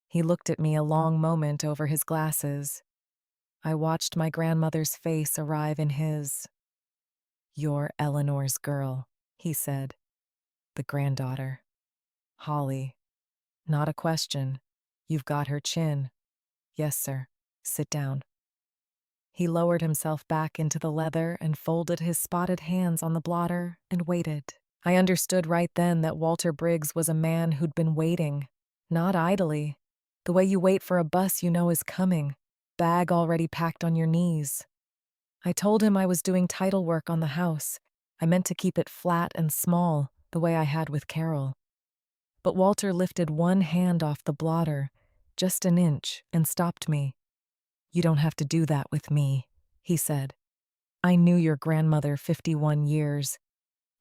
He looked at me a long moment over his glasses. I watched my grandmother's face arrive in his. "You're Eleanor's girl," he said. "The granddaughter. Holly. Not a question. You've got her chin." "Yes, sir. Sit down." He lowered himself back into the leather and folded his spotted hands on the blotter and waited. I understood right then that Walter Briggs was a man who'd been waiting, not idly, the way you wait for a bus you know is coming, bag already packed on your knees. I told him I was doing title work on the house. I meant to keep it flat and small, the way I had with Carol. But Walter lifted one hand off the blotter, just an inch, and stopped me. "You don't have to do that with me," he said. "I knew your grandmother 51 years.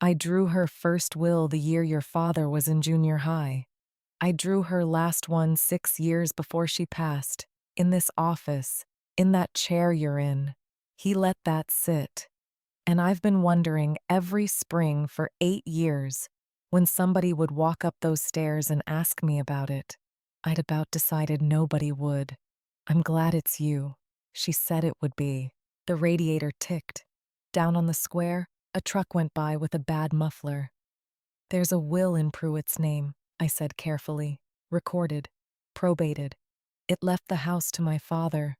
I drew her first will the year your father was in junior high. I drew her last one 6 years before she passed, in this office, in that chair you're in. He let that sit. And I've been wondering every spring for 8 years when somebody would walk up those stairs and ask me about it. I'd about decided nobody would. I'm glad it's you." She said it would be. The radiator ticked. Down on the square, a truck went by with a bad muffler. "There's a will in Pruitt's name," I said carefully. "Recorded. Probated. It left the house to my father."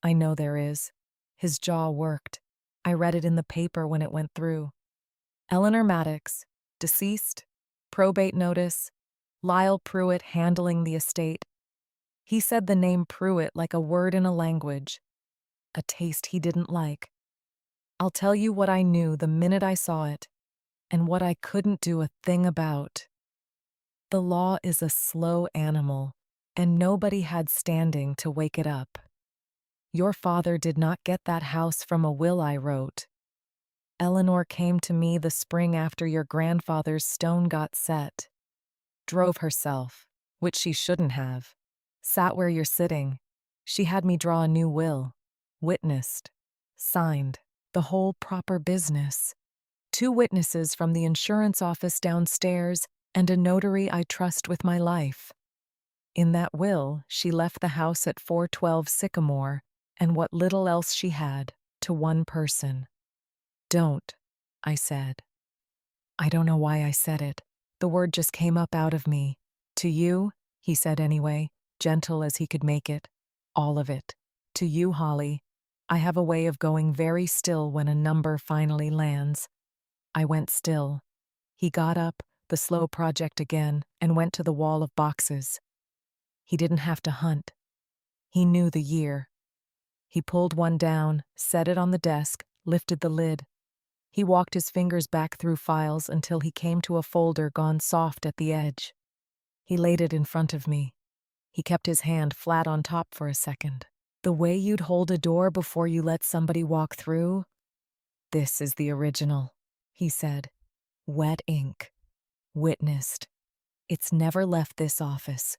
"I know there is." His jaw worked. I read it in the paper when it went through. "Eleanor Maddox, deceased. Probate notice. Lyle Pruitt handling the estate." He said the name Pruitt like a word in a language, a taste he didn't like. I'll tell you what I knew the minute I saw it, and what I couldn't do a thing about. The law is a slow animal, and nobody had standing to wake it up. Your father did not get that house from a will I wrote. Eleanor came to me the spring after your grandfather's stone got set. Drove herself, which she shouldn't have. Sat where you're sitting. She had me draw a new will. Witnessed. Signed. The whole proper business. 2 witnesses from the insurance office downstairs and a notary I trust with my life. In that will, she left the house at 412 Sycamore and what little else she had to one person. Don't, I said. I don't know why I said it. The word just came up out of me. To you, he said anyway, gentle as he could make it. All of it. To you, Holly. I have a way of going very still when a number finally lands. I went still. He got up, the slow project again, and went to the wall of boxes. He didn't have to hunt. He knew the year. He pulled one down, set it on the desk, lifted the lid. He walked his fingers back through files until he came to a folder gone soft at the edge. He laid it in front of me. He kept his hand flat on top for a second. The way you'd hold a door before you let somebody walk through? This is the original, he said. Wet ink. Witnessed. It's never left this office.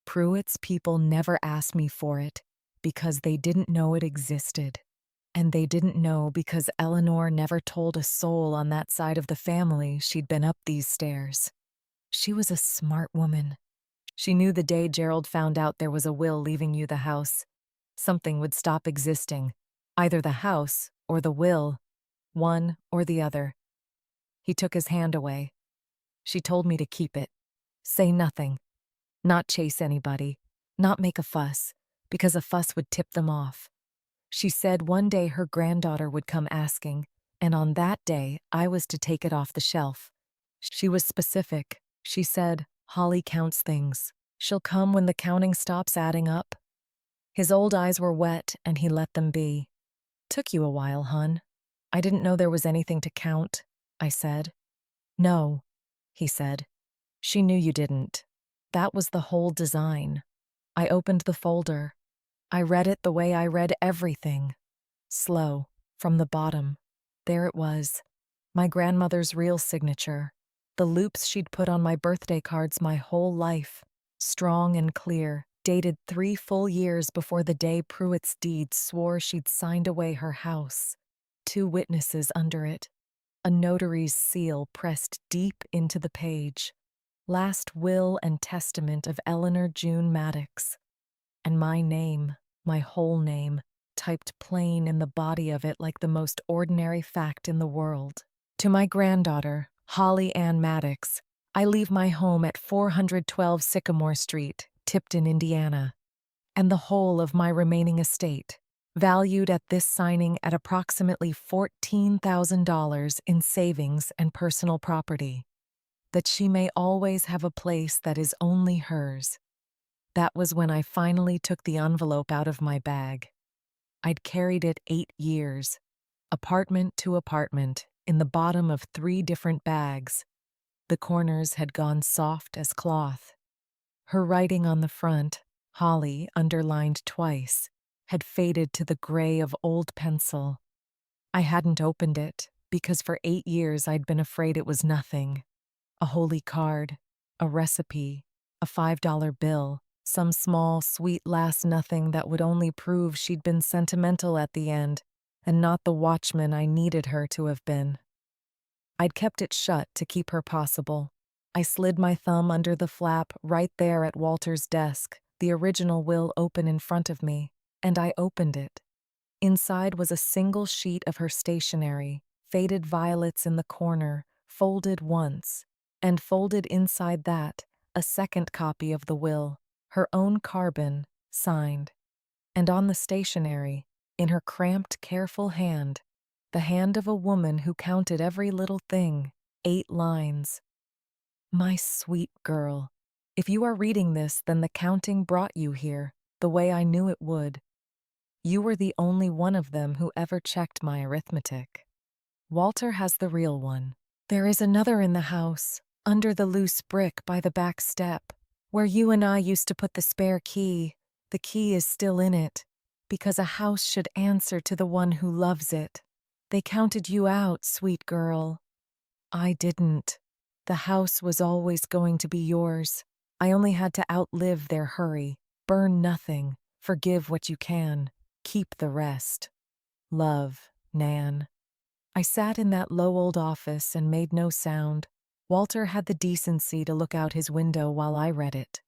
Pruitt's people never asked me for it because they didn't know it existed. And they didn't know because Eleanor never told a soul on that side of the family she'd been up these stairs. She was a smart woman. She knew the day Gerald found out there was a will leaving you the house, something would stop existing, either the house or the will, one or the other. He took his hand away. She told me to keep it. Say nothing. Not chase anybody. Not make a fuss, because a fuss would tip them off. She said one day her granddaughter would come asking, and on that day I was to take it off the shelf. She was specific. She said, Holly counts things. She'll come when the counting stops adding up. His old eyes were wet, and he let them be. Took you a while, hun. I didn't know there was anything to count, I said. No, he said. She knew you didn't. That was the whole design. I opened the folder. I read it the way I read everything. Slow, from the bottom. There it was. My grandmother's real signature. The loops she'd put on my birthday cards my whole life. Strong and clear, dated 3 full years before the day Pruitt's deed swore she'd signed away her house. 2 witnesses under it. A notary's seal pressed deep into the page. Last will and testament of Eleanor June Maddox. And my name, my whole name, typed plain in the body of it like the most ordinary fact in the world. To my granddaughter, Holly Ann Maddox, I leave my home at 412 Sycamore Street, Tipton, Indiana, and the whole of my remaining estate, valued at this signing at approximately $14,000 in savings and personal property, that she may always have a place that is only hers. That was when I finally took the envelope out of my bag. I'd carried it 8 years, apartment to apartment, in the bottom of 3 different bags. The corners had gone soft as cloth. Her writing on the front, Holly, underlined twice, had faded to the gray of old pencil. I hadn't opened it, because for 8 years I'd been afraid it was nothing. A holy card, a recipe, a $5 bill, some small, sweet last nothing that would only prove she'd been sentimental at the end, and not the watchman I needed her to have been. I'd kept it shut to keep her possible. I slid my thumb under the flap right there at Walter's desk, the original will open in front of me, and I opened it. Inside was a single sheet of her stationery, faded violets in the corner, folded once, and folded inside that, a second copy of the will, her own carbon, signed. And on the stationery, in her cramped, careful hand, the hand of a woman who counted every little thing, 8 lines. My sweet girl, if you are reading this, then the counting brought you here, the way I knew it would. You were the only one of them who ever checked my arithmetic. Walter has the real one. There is another in the house, under the loose brick by the back step, where you and I used to put the spare key. The key is still in it. Because a house should answer to the one who loves it. They counted you out, sweet girl. I didn't. The house was always going to be yours. I only had to outlive their hurry. Burn nothing. Forgive what you can. Keep the rest. Love, Nan. I sat in that low old office and made no sound. Walter had the decency to look out his window while I read it.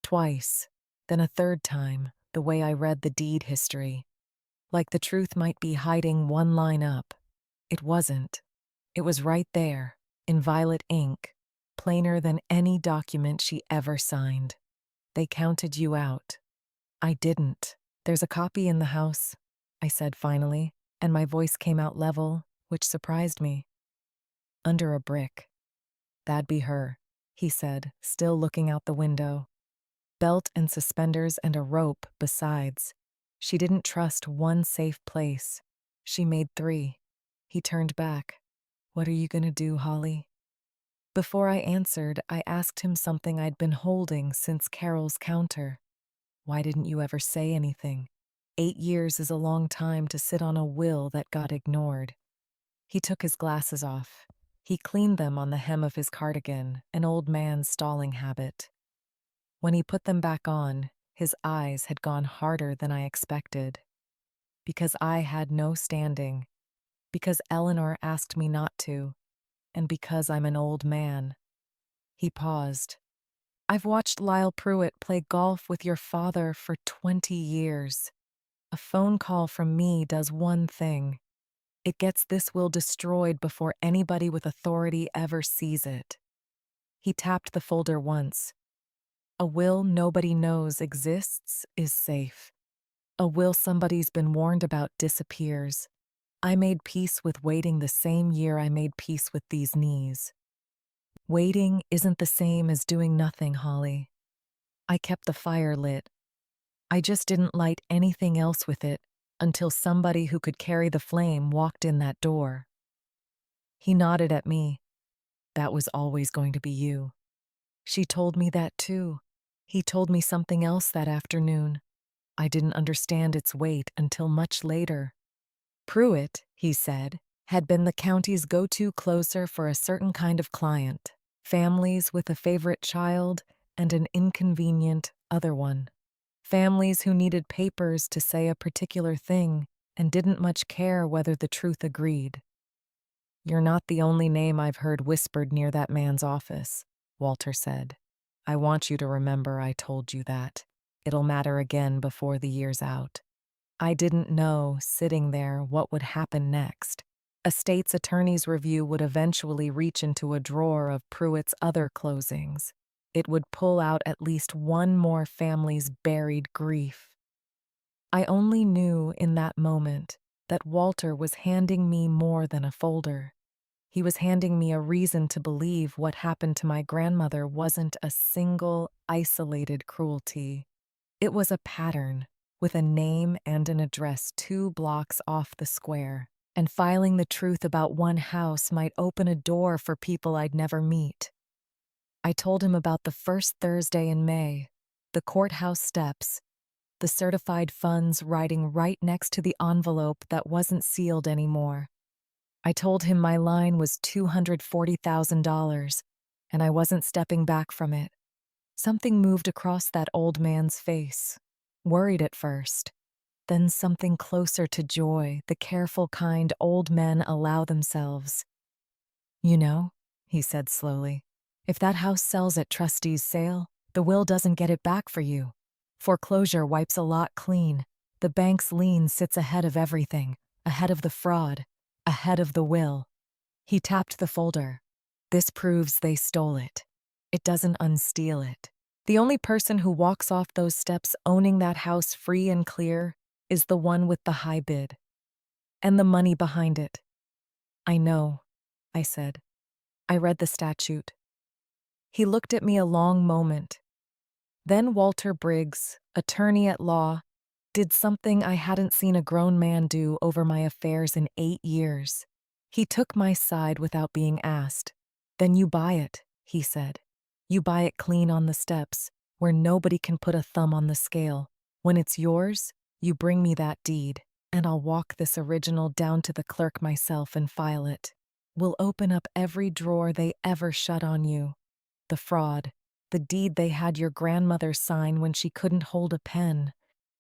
Twice, then a third time, the way I read the deed history. Like the truth might be hiding one line up. It wasn't. It was right there, in violet ink, plainer than any document she ever signed. They counted you out. I didn't. There's a copy in the house, I said finally, and my voice came out level, which surprised me. Under a brick. That'd be her, he said, still looking out the window. Belt and suspenders and a rope besides. She didn't trust one safe place. She made 3. He turned back. What are you gonna do, Holly? Before I answered, I asked him something I'd been holding since Carol's counter. Why didn't you ever say anything? 8 years is a long time to sit on a will that got ignored. He took his glasses off. He cleaned them on the hem of his cardigan, an old man's stalling habit. When he put them back on, his eyes had gone harder than I expected. Because I had no standing. Because Eleanor asked me not to. And because I'm an old man. He paused. I've watched Lyle Pruitt play golf with your father for 20 years. A phone call from me does one thing. It gets this will destroyed before anybody with authority ever sees it. He tapped the folder once. A will nobody knows exists is safe. A will somebody's been warned about disappears. I made peace with waiting the same year I made peace with these knees. Waiting isn't the same as doing nothing, Holly. I kept the fire lit. I just didn't light anything else with it until somebody who could carry the flame walked in that door. He nodded at me. That was always going to be you. She told me that too. He told me something else that afternoon. I didn't understand its weight until much later. Pruitt, he said, had been the county's go-to closer for a certain kind of client, families with a favorite child and an inconvenient other one. Families who needed papers to say a particular thing and didn't much care whether the truth agreed. You're not the only name I've heard whispered near that man's office, Walter said. I want you to remember I told you that. It'll matter again before the year's out. I didn't know, sitting there, what would happen next. A state's attorney's review would eventually reach into a drawer of Pruitt's other closings. It would pull out at least one more family's buried grief. I only knew in that moment that Walter was handing me more than a folder. He was handing me a reason to believe what happened to my grandmother wasn't a single, isolated cruelty. It was a pattern, with a name and an address 2 blocks off the square, and filing the truth about one house might open a door for people I'd never meet. I told him about the first Thursday in May, the courthouse steps, the certified funds writing right next to the envelope that wasn't sealed anymore. I told him my line was $240,000, and I wasn't stepping back from it. Something moved across that old man's face, worried at first, then something closer to joy, the careful kind old men allow themselves. You know, he said slowly, if that house sells at trustee's sale, the will doesn't get it back for you. Foreclosure wipes a lot clean. The bank's lien sits ahead of everything, ahead of the fraud, ahead of the will. He tapped the folder. This proves they stole it. It doesn't unsteal it. The only person who walks off those steps owning that house free and clear is the one with the high bid. And the money behind it. I know, I said. I read the statute. He looked at me a long moment. Then Walter Briggs, attorney at law, did something I hadn't seen a grown man do over my affairs in 8 years. He took my side without being asked. Then you buy it, he said. You buy it clean on the steps, where nobody can put a thumb on the scale. When it's yours, You bring me that deed, and I'll walk this original down to the clerk myself and file it. We'll open up every drawer they ever shut on you. The fraud, the deed they had your grandmother sign when she couldn't hold a pen.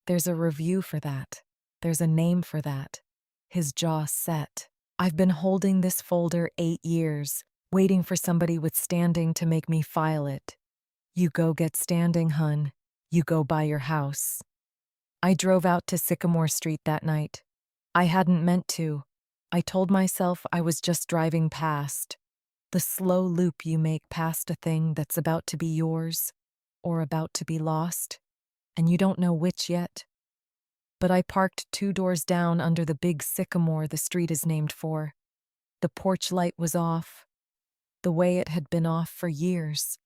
There's a review for that. There's a name for that. His jaw set. I've been holding this folder 8 years, waiting for somebody with standing to make me file it. You go get standing, hun. You go buy your house. I drove out to Sycamore Street that night. I hadn't meant to. I told myself I was just driving past. The slow loop you make past a thing that's about to be yours or about to be lost, and you don't know which yet. But I parked 2 doors down under the big sycamore the street is named for. The porch light was off, the way it had been off for years.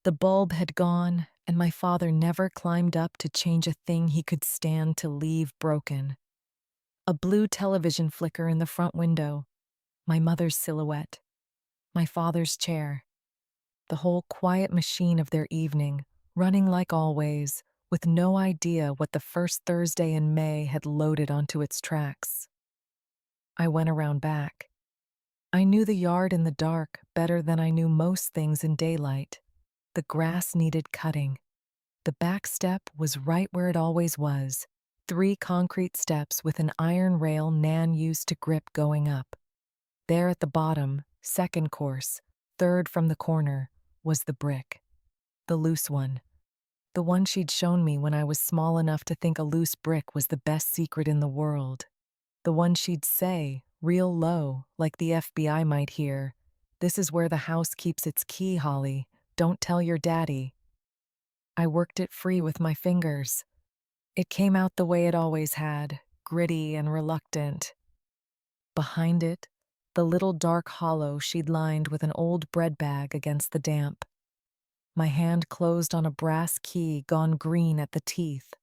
The bulb had gone, and my father never climbed up to change a thing he could stand to leave broken. A blue television flicker in the front window, my mother's silhouette, my father's chair, the whole quiet machine of their evening, running like always, with no idea what the first Thursday in May had loaded onto its tracks. I went around back. I knew the yard in the dark better than I knew most things in daylight. The grass needed cutting. The back step was right where it always was, 3 concrete steps with an iron rail Nan used to grip going up. There at the bottom, second course, third from the corner, was the brick. The loose one. The one she'd shown me when I was small enough to think a loose brick was the best secret in the world. The one she'd say, real low, like the FBI might hear, "This is where the house keeps its key, Holly. Don't tell your daddy." I worked it free with my fingers. It came out the way it always had, gritty and reluctant. Behind it, the little dark hollow she'd lined with an old bread bag against the damp. My hand closed on a brass key gone green at the teeth.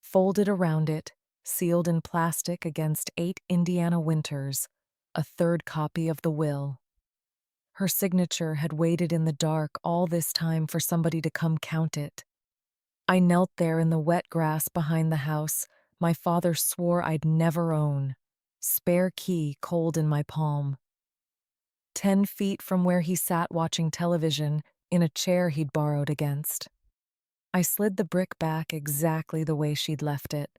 Folded around it, sealed in plastic against 8 Indiana winters, a third copy of the will. Her signature had waited in the dark all this time for somebody to come count it. I knelt there in the wet grass behind the house my father swore I'd never own, spare key cold in my palm. 10 feet from where he sat watching television in a chair he'd borrowed against. I slid the brick back exactly the way she'd left it.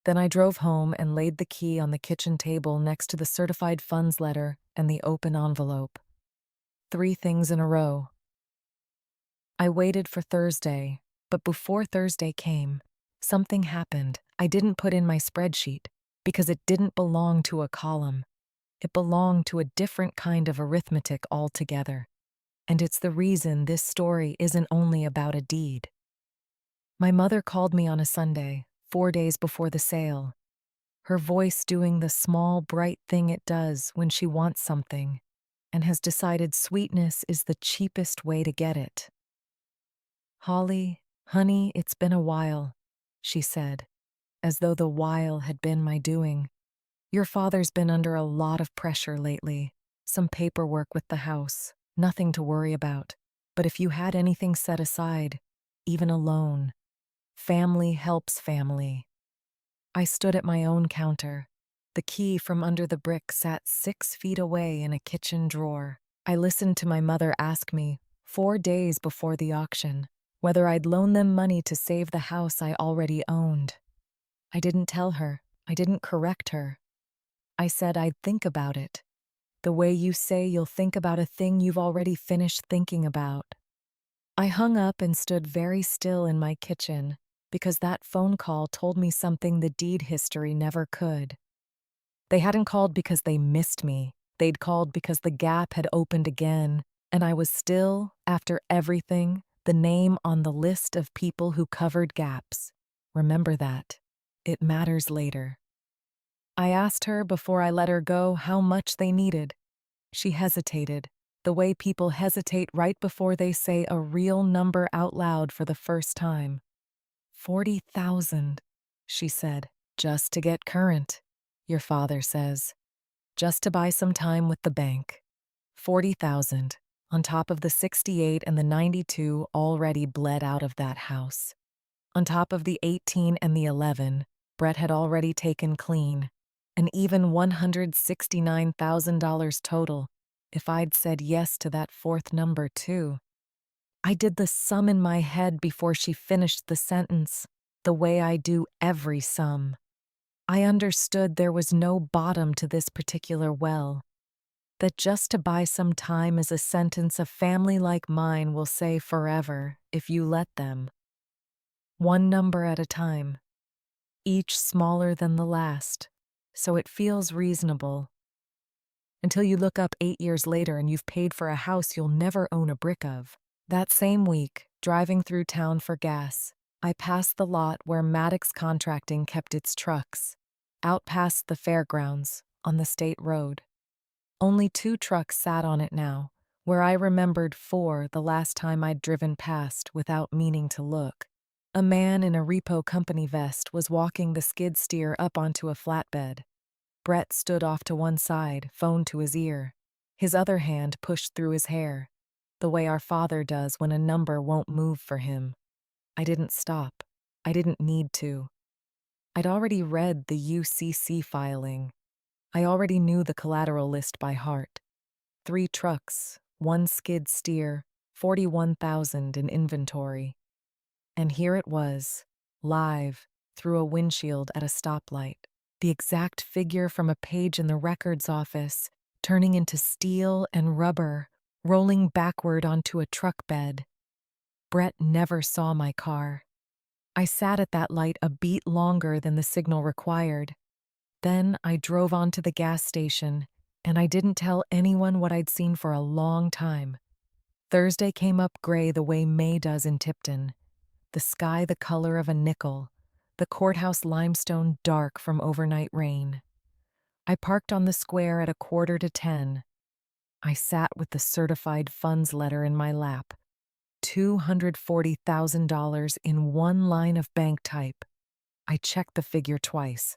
Then I drove home and laid the key on the kitchen table next to the certified funds letter and the open envelope. 3 things in a row. I waited for Thursday, but before Thursday came, something happened I didn't put in my spreadsheet because it didn't belong to a column. It belonged to a different kind of arithmetic altogether. And it's the reason this story isn't only about a deed. My mother called me on a Sunday, 4 days before the sale. Her voice doing the small, bright thing it does when she wants something and has decided sweetness is the cheapest way to get it. "Holly, honey, it's been a while," she said, as though the while had been my doing. "Your father's been under a lot of pressure lately. Some paperwork with the house, nothing to worry about. But if you had anything set aside, even a loan, family helps family." I stood at my own counter. The key from under the brick sat 6 feet away in a kitchen drawer. I listened to my mother ask me, 4 days before the auction, whether I'd loan them money to save the house I already owned. I didn't tell her. I didn't correct her. I said I'd think about it. The way you say you'll think about a thing you've already finished thinking about. I hung up and stood very still in my kitchen because that phone call told me something the deed history never could. They hadn't called because they missed me. They'd called because the gap had opened again, and I was still, after everything, the name on the list of people who covered gaps. Remember that. It matters later. I asked her before I let her go how much they needed. She hesitated, the way people hesitate right before they say a real number out loud for the first time. 40,000, she said, "just to get current, your father says. Just to buy some time with the bank. 40,000, on top of the 68 and the 92 already bled out of that house. On top of the 18 and the 11, Brett had already taken clean, an even $169,000 total if I'd said yes to that fourth number, too. I did the sum in my head before she finished the sentence, the way I do every sum. I understood there was no bottom to this particular well, that just to buy some time is a sentence a family like mine will say forever if you let them. One number at a time, each smaller than the last, so it feels reasonable. Until you look up 8 years later and you've paid for a house you'll never own a brick of. That same week, driving through town for gas, I passed the lot where Maddox Contracting kept its trucks, out past the fairgrounds, on the state road. Only 2 trucks sat on it now, where I remembered 4 the last time I'd driven past without meaning to look. A man in a repo company vest was walking the skid steer up onto a flatbed. Brett stood off to one side, phone to his ear. His other hand pushed through his hair, the way our father does when a number won't move for him. I didn't stop. I didn't need to. I'd already read the UCC filing. I already knew the collateral list by heart. 3 trucks, 1 skid steer, 41,000 in inventory. And here it was, live, through a windshield at a stoplight. The exact figure from a page in the records office, turning into steel and rubber, rolling backward onto a truck bed. Brett never saw my car. I sat at that light a beat longer than the signal required. Then I drove on to the gas station, and I didn't tell anyone what I'd seen for a long time. Thursday came up gray the way May does in Tipton, the sky the color of a nickel, the courthouse limestone dark from overnight rain. I parked on the square at 9:45. I sat with the certified funds letter in my lap. $240,000 in one line of bank type. I checked the figure twice.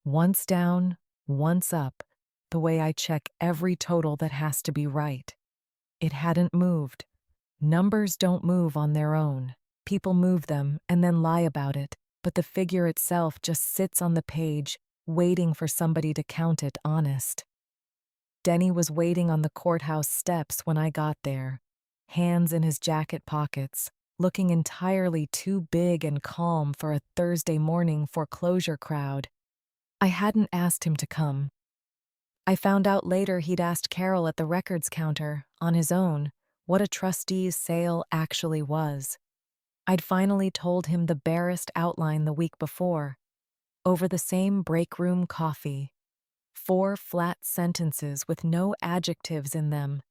Once down, once up, the way I check every total that has to be right. It hadn't moved. Numbers don't move on their own. People move them and then lie about it, but the figure itself just sits on the page, waiting for somebody to count it honest. Denny was waiting on the courthouse steps when I got there, hands in his jacket pockets, looking entirely too big and calm for a Thursday morning foreclosure crowd. I hadn't asked him to come. I found out later he'd asked Carol at the records counter, on his own, what a trustee's sale actually was. I'd finally told him the barest outline the week before, over the same break room coffee. 4 flat sentences with no adjectives in them.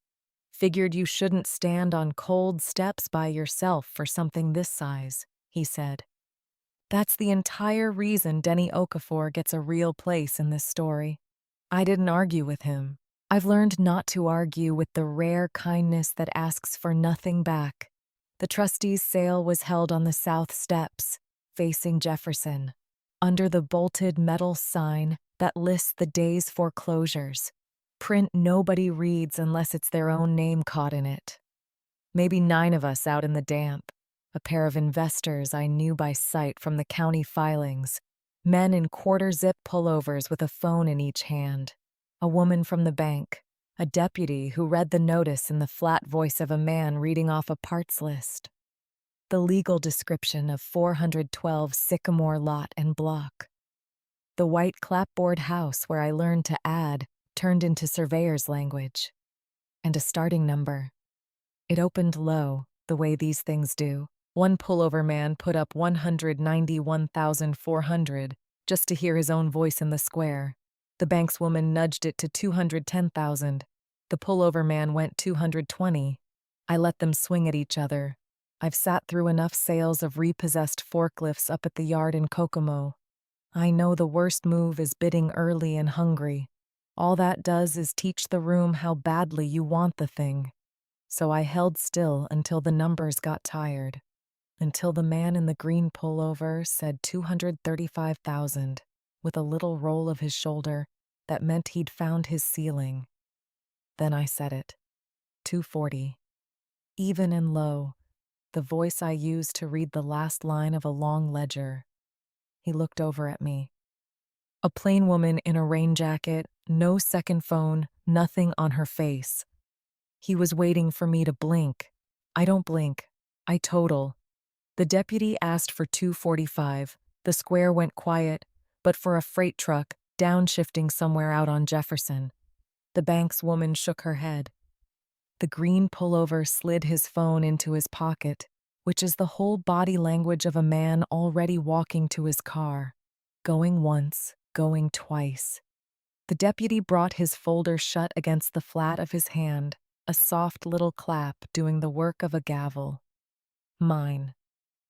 Figured you shouldn't stand on cold steps by yourself for something this size, he said. That's the entire reason Denny Okafor gets a real place in this story. I didn't argue with him. I've learned not to argue with the rare kindness that asks for nothing back. The trustee's sale was held on the south steps, facing Jefferson, under the bolted metal sign that lists the day's foreclosures. Print nobody reads unless it's their own name caught in it. Maybe 9 of us out in the damp, a pair of investors I knew by sight from the county filings, men in quarter-zip pullovers with a phone in each hand, a woman from the bank, a deputy who read the notice in the flat voice of a man reading off a parts list. The legal description of 412 Sycamore Lot and Block. The white clapboard house where I learned to add turned into surveyor's language. And a starting number. It opened low, the way these things do. One pullover man put up 191,400 just to hear his own voice in the square. The bank's woman nudged it to 210,000. The pullover man went 220. I let them swing at each other. I've sat through enough sales of repossessed forklifts up at the yard in Kokomo. I know the worst move is bidding early and hungry. All that does is teach the room how badly you want the thing. So I held still until the numbers got tired. Until the man in the green pullover said 235,000, with a little roll of his shoulder that meant he'd found his ceiling. Then I said it. 240. Even and low, the voice I used to read the last line of a long ledger. He looked over at me. A plain woman in a rain jacket, no second phone, nothing on her face. He was waiting for me to blink. I don't blink. I total. The deputy asked for 245. The square went quiet, but for a freight truck, downshifting somewhere out on Jefferson. The bank's woman shook her head. The green pullover slid his phone into his pocket, which is the whole body language of a man already walking to his car. Going once, going twice. The deputy brought his folder shut against the flat of his hand, a soft little clap doing the work of a gavel. Mine.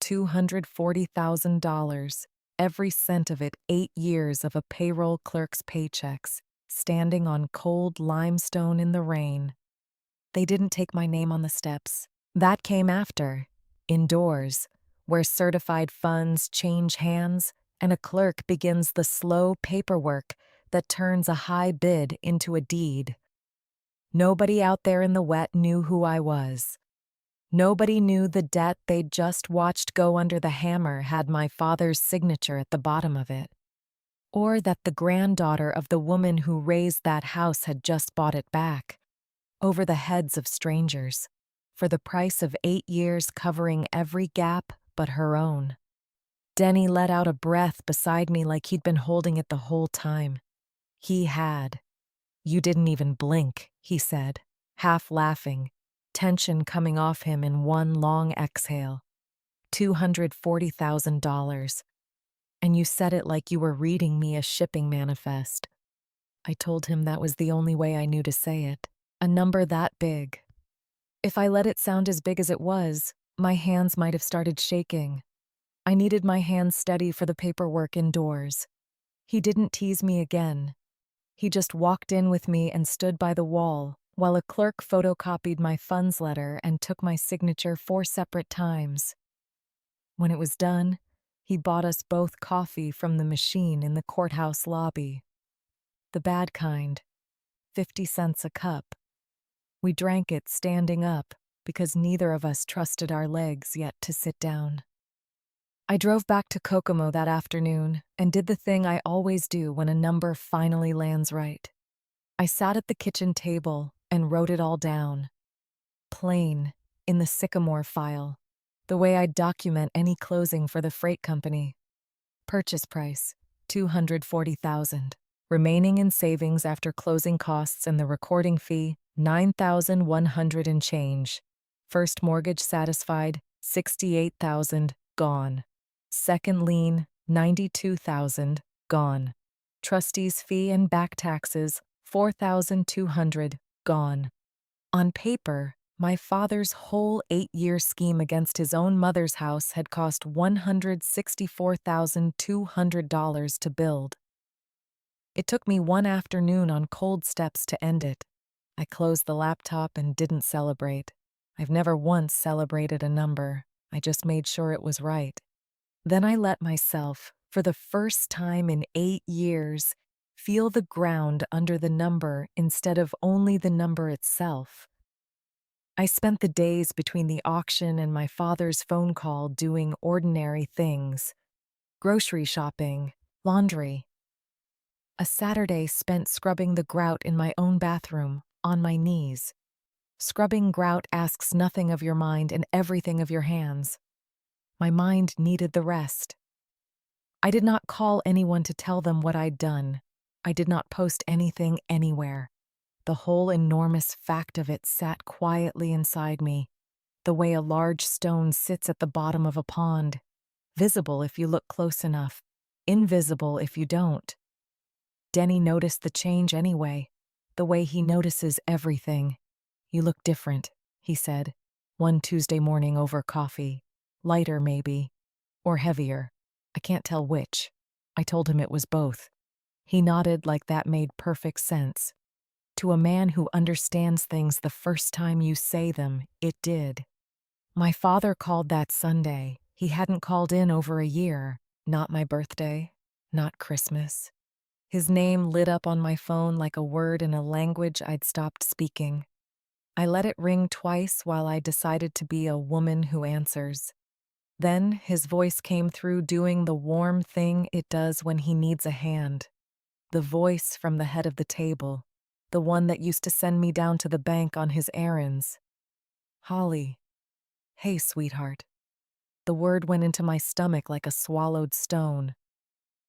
$240,000, every cent of it 8 years of a payroll clerk's paychecks, standing on cold limestone in the rain. They didn't take my name on the steps. That came after, indoors, where certified funds change hands and a clerk begins the slow paperwork that turns a high bid into a deed. Nobody out there in the wet knew who I was. Nobody knew the debt they'd just watched go under the hammer had my father's signature at the bottom of it, or that the granddaughter of the woman who raised that house had just bought it back, over the heads of strangers, for the price of 8 years covering every gap but her own. Denny let out a breath beside me like he'd been holding it the whole time. He had. "You didn't even blink," he said, half laughing, tension coming off him in one long exhale. $240,000. And you said it like you were reading me a shipping manifest. I told him that was the only way I knew to say it. A number that big. If I let it sound as big as it was, my hands might have started shaking. I needed my hands steady for the paperwork indoors. He didn't tease me again. He just walked in with me and stood by the wall, while a clerk photocopied my funds letter and took my signature 4 separate times. When it was done, he bought us both coffee from the machine in the courthouse lobby. The bad kind, 50 cents a cup. We drank it standing up because neither of us trusted our legs yet to sit down. I drove back to Kokomo that afternoon and did the thing I always do when a number finally lands right. I sat at the kitchen table and wrote it all down. Plain, in the Sycamore file, the way I'd document any closing for the freight company. Purchase price, $240,000. Remaining in savings after closing costs and the recording fee, $9,100 and change. First mortgage satisfied, $68,000, gone. Second lien, $92,000, gone. Trustee's fee and back taxes, $4,200, gone. On paper, my father's whole 8-year scheme against his own mother's house had cost $164,200 to build. It took me one afternoon on cold steps to end it. I closed the laptop and didn't celebrate. I've never once celebrated a number. I just made sure it was right. Then I let myself, for the first time in 8 years, feel the ground under the number instead of only the number itself. I spent the days between the auction and my father's phone call doing ordinary things. Grocery shopping, laundry. A Saturday spent scrubbing the grout in my own bathroom, on my knees. Scrubbing grout asks nothing of your mind and everything of your hands. My mind needed the rest. I did not call anyone to tell them what I'd done. I did not post anything anywhere. The whole enormous fact of it sat quietly inside me, the way a large stone sits at the bottom of a pond, visible if you look close enough, invisible if you don't. Denny noticed the change anyway, the way he notices everything. "You look different," he said, one Tuesday morning over coffee. "Lighter, maybe. Or heavier. I can't tell which." I told him it was both. He nodded like that made perfect sense. To a man who understands things the first time you say them, it did. My father called that Sunday. He hadn't called in over a year. Not my birthday. Not Christmas. His name lit up on my phone like a word in a language I'd stopped speaking. I let it ring twice while I decided to be a woman who answers. Then his voice came through doing the warm thing it does when he needs a hand. The voice from the head of the table, the one that used to send me down to the bank on his errands. Holly. Hey, sweetheart. The word went into my stomach like a swallowed stone.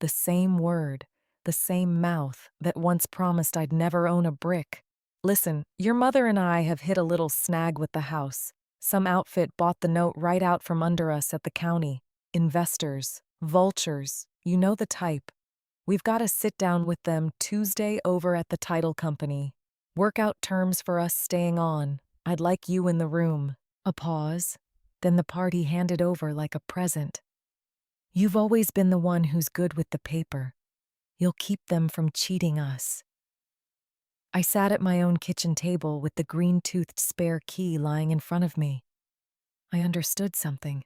The same word, the same mouth that once promised I'd never own a brick. Listen, your mother and I have hit a little snag with the house. Some outfit bought the note right out from under us at the county. Investors, vultures, you know the type. We've got to sit down with them Tuesday over at the title company. Work out terms for us staying on. I'd like you in the room. A pause. Then the party handed over like a present. You've always been the one who's good with the paper. You'll keep them from cheating us. I sat at my own kitchen table with the green-toothed spare key lying in front of me. I understood something.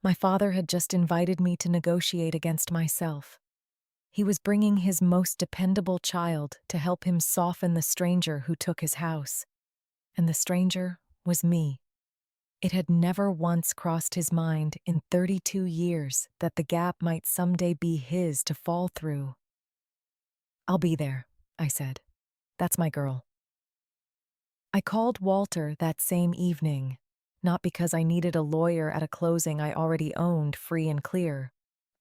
My father had just invited me to negotiate against myself. He was bringing his most dependable child to help him soften the stranger who took his house. And the stranger was me. It had never once crossed his mind in 32 years that the gap might someday be his to fall through. I'll be there, I said. That's my girl. I called Walter that same evening, not because I needed a lawyer at a closing I already owned free and clear.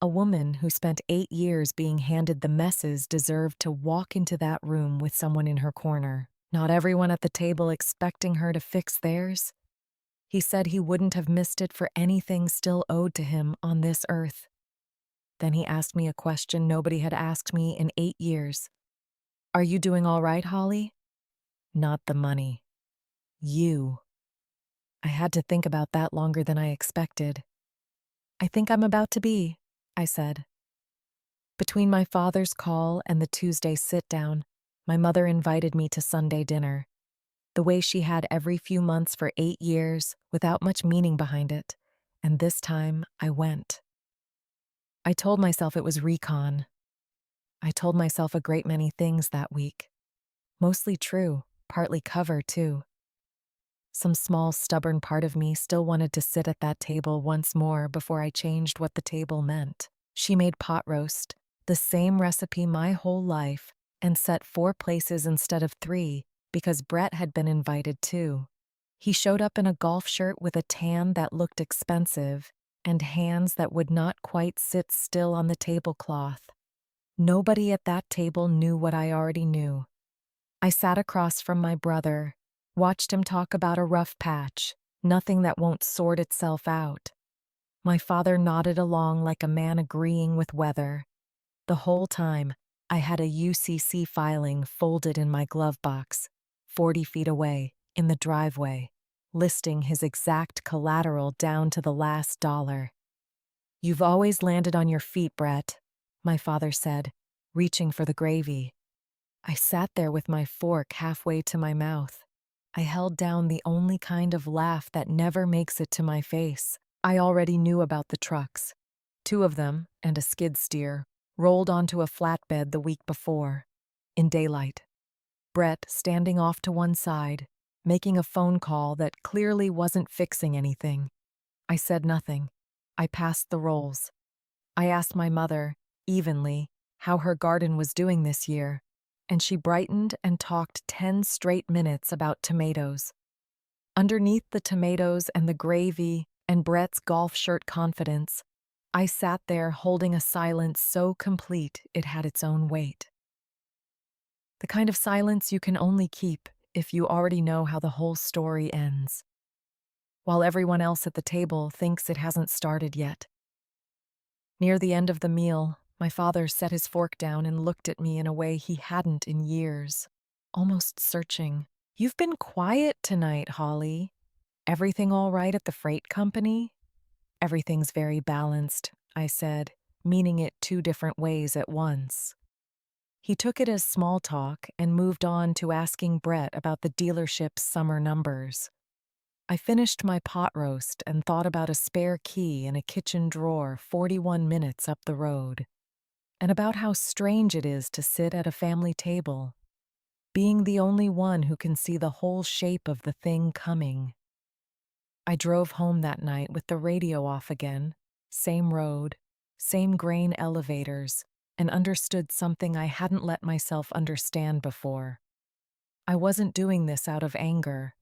A woman who spent 8 years being handed the messes deserved to walk into that room with someone in her corner, not everyone at the table expecting her to fix theirs. He said he wouldn't have missed it for anything still owed to him on this earth. Then he asked me a question nobody had asked me in 8 years. Are you doing all right, Holly? Not the money. You. I had to think about that longer than I expected. I think I'm about to be, I said. Between my father's call and the Tuesday sit-down, my mother invited me to Sunday dinner. The way she had every few months for 8 years, without much meaning behind it, and this time I went. I told myself it was recon. I told myself a great many things that week. Mostly true, partly cover, too. Some small, stubborn part of me still wanted to sit at that table once more before I changed what the table meant. She made pot roast, the same recipe my whole life, and set 4 places instead of 3 because Brett had been invited too. He showed up in a golf shirt with a tan that looked expensive and hands that would not quite sit still on the tablecloth. Nobody at that table knew what I already knew. I sat across from my brother, watched him talk about a rough patch, nothing that won't sort itself out. My father nodded along like a man agreeing with weather. The whole time, I had a UCC filing folded in my glove box, 40 feet away, in the driveway, listing his exact collateral down to the last dollar. You've always landed on your feet, Brett, my father said, reaching for the gravy. I sat there with my fork halfway to my mouth. I held down the only kind of laugh that never makes it to my face. I already knew about the trucks. 2 of them, and a skid steer, rolled onto a flatbed the week before, in daylight. Brett standing off to one side, making a phone call that clearly wasn't fixing anything. I said nothing. I passed the rolls. I asked my mother, evenly, how her garden was doing this year, and she brightened and talked 10 straight minutes about tomatoes. Underneath the tomatoes and the gravy and Brett's golf shirt confidence, I sat there holding a silence so complete it had its own weight. The kind of silence you can only keep if you already know how the whole story ends, while everyone else at the table thinks it hasn't started yet. Near the end of the meal, my father set his fork down and looked at me in a way he hadn't in years, almost searching. You've been quiet tonight, Holly. Everything all right at the freight company? Everything's very balanced, I said, meaning it 2 different ways at once. He took it as small talk and moved on to asking Brett about the dealership's summer numbers. I finished my pot roast and thought about a spare key in a kitchen drawer 41 minutes up the road, and about how strange it is to sit at a family table, being the only one who can see the whole shape of the thing coming. I drove home that night with the radio off again, same road, same grain elevators, and understood something I hadn't let myself understand before. I wasn't doing this out of anger.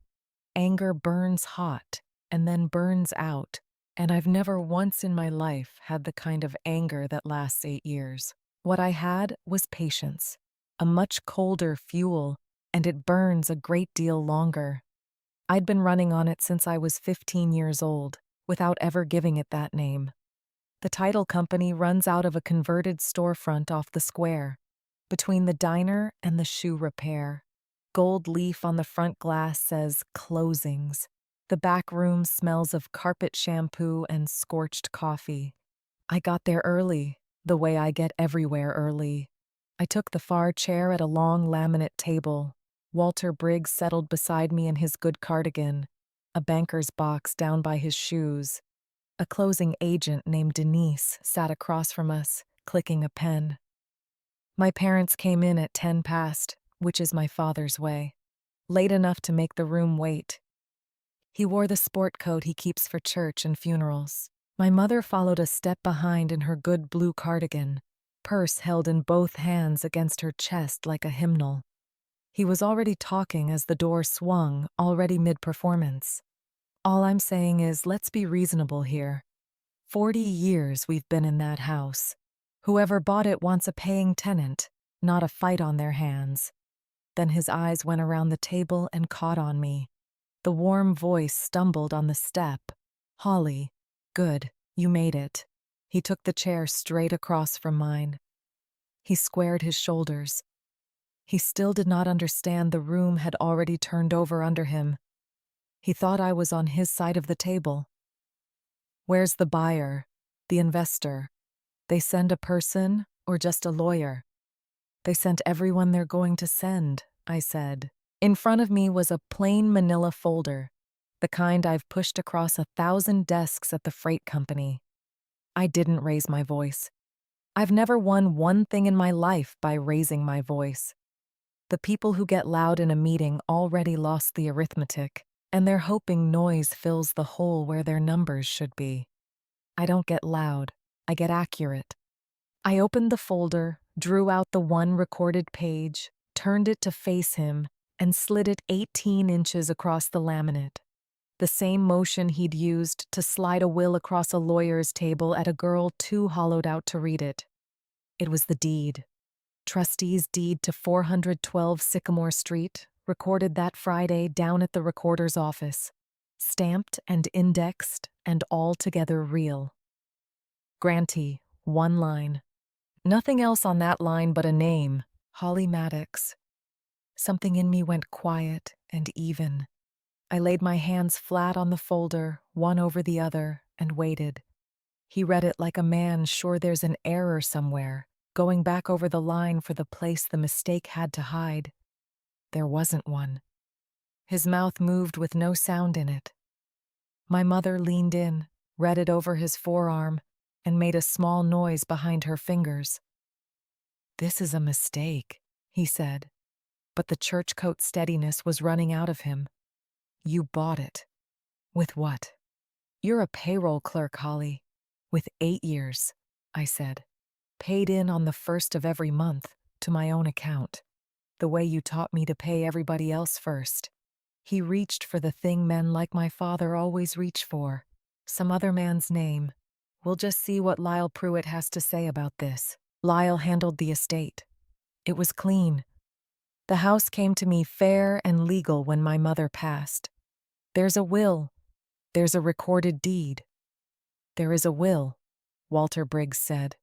Anger burns hot and then burns out, and I've never once in my life had the kind of anger that lasts 8 years. What I had was patience, a much colder fuel, and it burns a great deal longer. I'd been running on it since I was 15 years old, without ever giving it that name. The title company runs out of a converted storefront off the square, between the diner and the shoe repair. Gold leaf on the front glass says closings. The back room smells of carpet shampoo and scorched coffee. I got there early, the way I get everywhere early. I took the far chair at a long laminate table. Walter Briggs settled beside me in his good cardigan, a banker's box down by his shoes. A closing agent named Denise sat across from us, clicking a pen. My parents came in at 10 past, which is my father's way. Late enough to make the room wait. He wore the sport coat he keeps for church and funerals. My mother followed a step behind in her good blue cardigan, purse held in both hands against her chest like a hymnal. He was already talking as the door swung, already mid-performance. All I'm saying is, let's be reasonable here. 40 years we've been in that house. Whoever bought it wants a paying tenant, not a fight on their hands. Then his eyes went around the table and caught on me. The warm voice stumbled on the step. Holly, good, you made it. He took the chair straight across from mine. He squared his shoulders. He still did not understand the room had already turned over under him. He thought I was on his side of the table. Where's the buyer, the investor? They send a person or just a lawyer? They sent everyone they're going to send, I said. In front of me was a plain manila folder, the kind I've pushed across 1,000 desks at the freight company. I didn't raise my voice. I've never won one thing in my life by raising my voice. The people who get loud in a meeting already lost the arithmetic, and they're hoping noise fills the hole where their numbers should be. I don't get loud, I get accurate. I opened the folder, drew out the one recorded page, turned it to face him, and slid it 18 inches across the laminate. The same motion he'd used to slide a will across a lawyer's table at a girl too hollowed out to read it. It was the deed. Trustee's deed to 412 Sycamore Street, recorded that Friday down at the recorder's office. Stamped and indexed and altogether real. Grantee, one line. Nothing else on that line but a name, Holly Maddox. Something in me went quiet and even. I laid my hands flat on the folder, one over the other, and waited. He read it like a man sure there's an error somewhere, going back over the line for the place the mistake had to hide. There wasn't one. His mouth moved with no sound in it. My mother leaned in, read it over his forearm, and made a small noise behind her fingers. "This is a mistake," he said, but the church coat steadiness was running out of him. "You bought it." "With what?" "You're a payroll clerk, Holly." "With 8 years," I said. "Paid in on the first of every month, to my own account. The way you taught me to pay everybody else first." He reached for the thing men like my father always reach for. Some other man's name. We'll just see what Lyle Pruitt has to say about this. Lyle handled the estate. It was clean. The house came to me fair and legal when my mother passed. There's a will. There's a recorded deed. "There is a will," Walter Briggs said.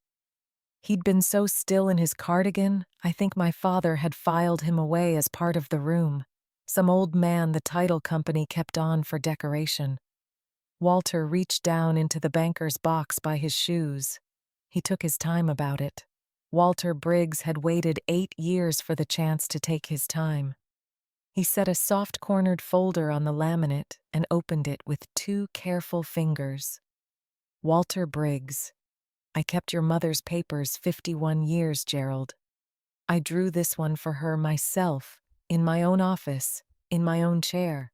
He'd been so still in his cardigan, I think my father had filed him away as part of the room. Some old man the title company kept on for decoration. Walter reached down into the banker's box by his shoes. He took his time about it. Walter Briggs had waited 8 years for the chance to take his time. He set a soft-cornered folder on the laminate and opened it with 2 careful fingers. "Walter Briggs. I kept your mother's papers 51 years, Gerald. I drew this one for her myself, in my own office, in my own chair.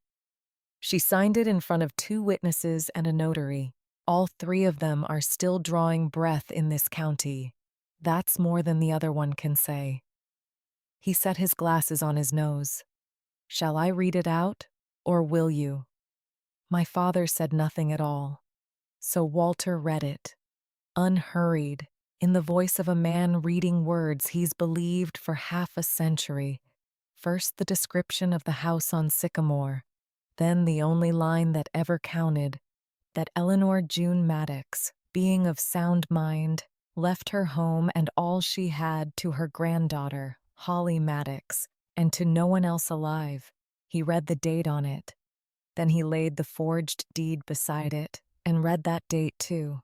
She signed it in front of 2 witnesses and a notary. All 3 of them are still drawing breath in this county. That's more than the other one can say. He set his glasses on his nose. Shall I read it out, or will you? My father said nothing at all. So Walter read it, unhurried, in the voice of a man reading words he's believed for half a century. First the description of the house on Sycamore, then the only line that ever counted, that Eleanor June Maddox, being of sound mind, left her home and all she had to her granddaughter, Holly Maddox, and to no one else alive. He read the date on it. Then he laid the forged deed beside it and read that date too.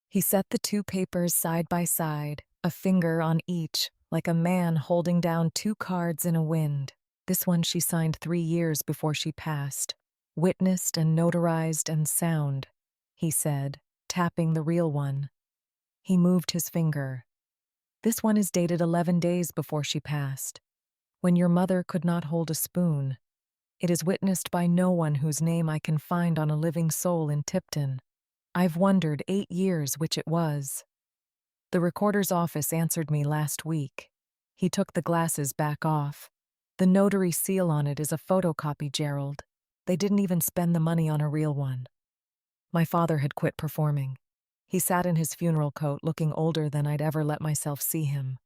He set the 2 papers side by side, a finger on each, like a man holding down 2 cards in a wind. This one she signed 3 years before she passed. Witnessed and notarized and sound, he said, tapping the real one. He moved his finger. This one is dated 11 days before she passed, when your mother could not hold a spoon. It is witnessed by no one whose name I can find on a living soul in Tipton. I've wondered 8 years which it was. The recorder's office answered me last week. He took the glasses back off. The notary seal on it is a photocopy, Gerald. They didn't even spend the money on a real one. My father had quit performing. He sat in his funeral coat looking older than I'd ever let myself see him.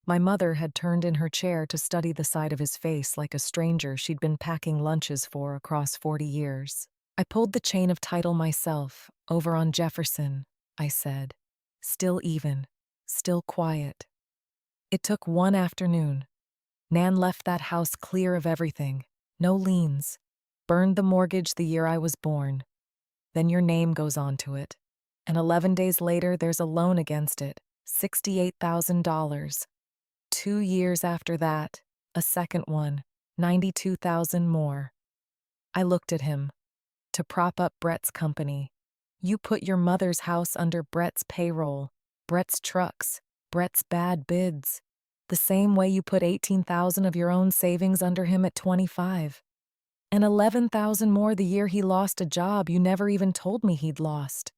My mother had turned in her chair to study the side of his face like a stranger she'd been packing lunches for across 40 years. I pulled the chain of title myself, over on Jefferson, I said. Still even, still quiet. It took one afternoon. Nan left that house clear of everything, no liens, burned the mortgage the year I was born. Then your name goes onto it. And 11 days later, there's a loan against it, $68,000. 2 years after that, a second one, 92,000 more. I looked at him. To prop up Brett's company. You put your mother's house under Brett's payroll, Brett's trucks, Brett's bad bids, the same way you put 18,000 of your own savings under him at 25. And 11,000 more the year he lost a job you never even told me he'd lost.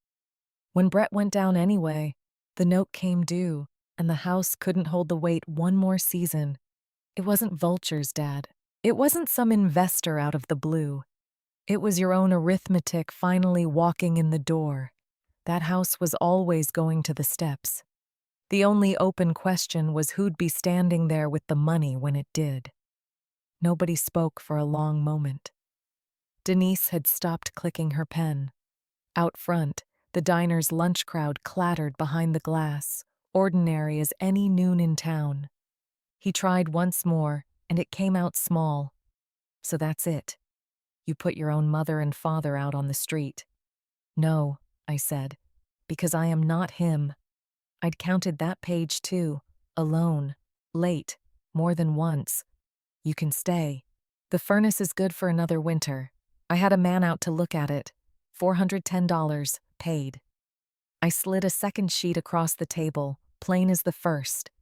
When Brett went down anyway, the note came due, and the house couldn't hold the weight one more season. It wasn't vultures, Dad. It wasn't some investor out of the blue. It was your own arithmetic finally walking in the door. That house was always going to the steps. The only open question was who'd be standing there with the money when it did. Nobody spoke for a long moment. Denise had stopped clicking her pen. Out front, the diner's lunch crowd clattered behind the glass, ordinary as any noon in town. He tried once more, and it came out small. So that's it. You put your own mother and father out on the street. No, I said, because I am not him. I'd counted that page too, alone, late, more than once. You can stay. The furnace is good for another winter. I had a man out to look at it. $410, paid. I slid a second sheet across the table, plain as the first.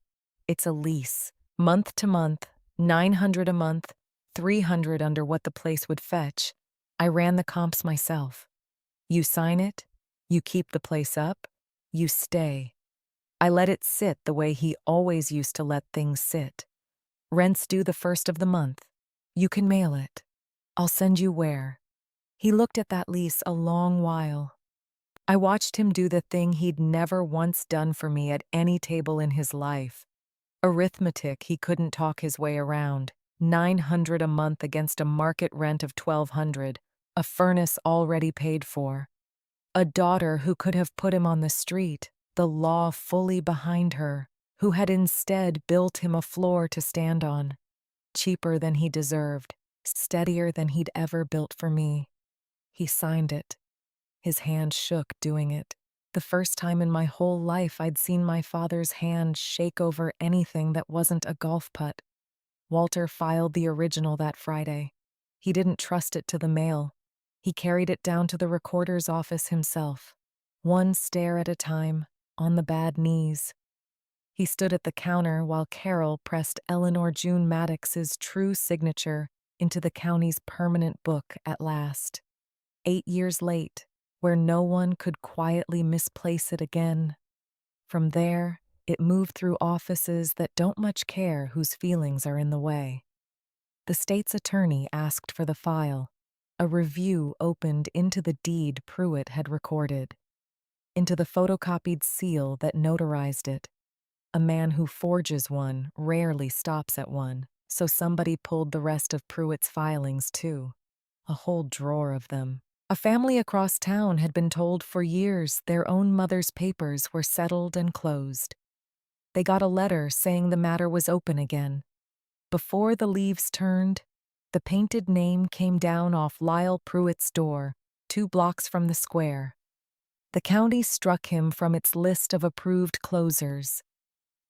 It's a lease, month to month, $900 a month, $300 under what the place would fetch. I ran the comps myself. You sign it, you keep the place up, you stay. I let it sit the way he always used to let things sit. Rent's due the first of the month. You can mail it. I'll send you where. He looked at that lease a long while. I watched him do the thing he'd never once done for me at any table in his life. Arithmetic he couldn't talk his way around. $900 a month against a market rent of $1,200, a furnace already paid for. A daughter who could have put him on the street, the law fully behind her, who had instead built him a floor to stand on. Cheaper than he deserved, steadier than he'd ever built for me. He signed it. His hand shook doing it. The first time in my whole life I'd seen my father's hand shake over anything that wasn't a golf putt. Walter filed the original that Friday. He didn't trust it to the mail. He carried it down to the recorder's office himself, one stare at a time, on the bad knees. He stood at the counter while Carol pressed Eleanor June Maddox's true signature into the county's permanent book at last. 8 years late, where no one could quietly misplace it again. From there, it moved through offices that don't much care whose feelings are in the way. The state's attorney asked for the file. A review opened into the deed Pruitt had recorded, into the photocopied seal that notarized it. A man who forges one rarely stops at one, so somebody pulled the rest of Pruitt's filings too. A whole drawer of them. A family across town had been told for years their own mother's papers were settled and closed. They got a letter saying the matter was open again. Before the leaves turned, the painted name came down off Lyle Pruitt's door, 2 blocks from the square. The county struck him from its list of approved closers.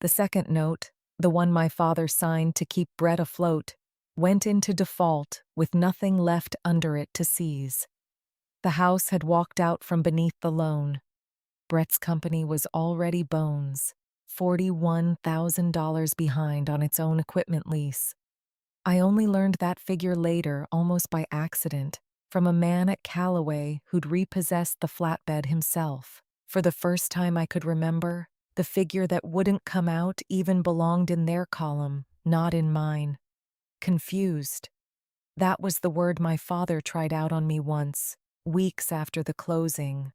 The second note, the one my father signed to keep Brett afloat, went into default with nothing left under it to seize. The house had walked out from beneath the loan. Brett's company was already bones, $41,000 behind on its own equipment lease. I only learned that figure later, almost by accident, from a man at Callaway who'd repossessed the flatbed himself. For the first time I could remember, the figure that wouldn't come out even belonged in their column, not in mine. Confused. That was the word my father tried out on me once, weeks after the closing.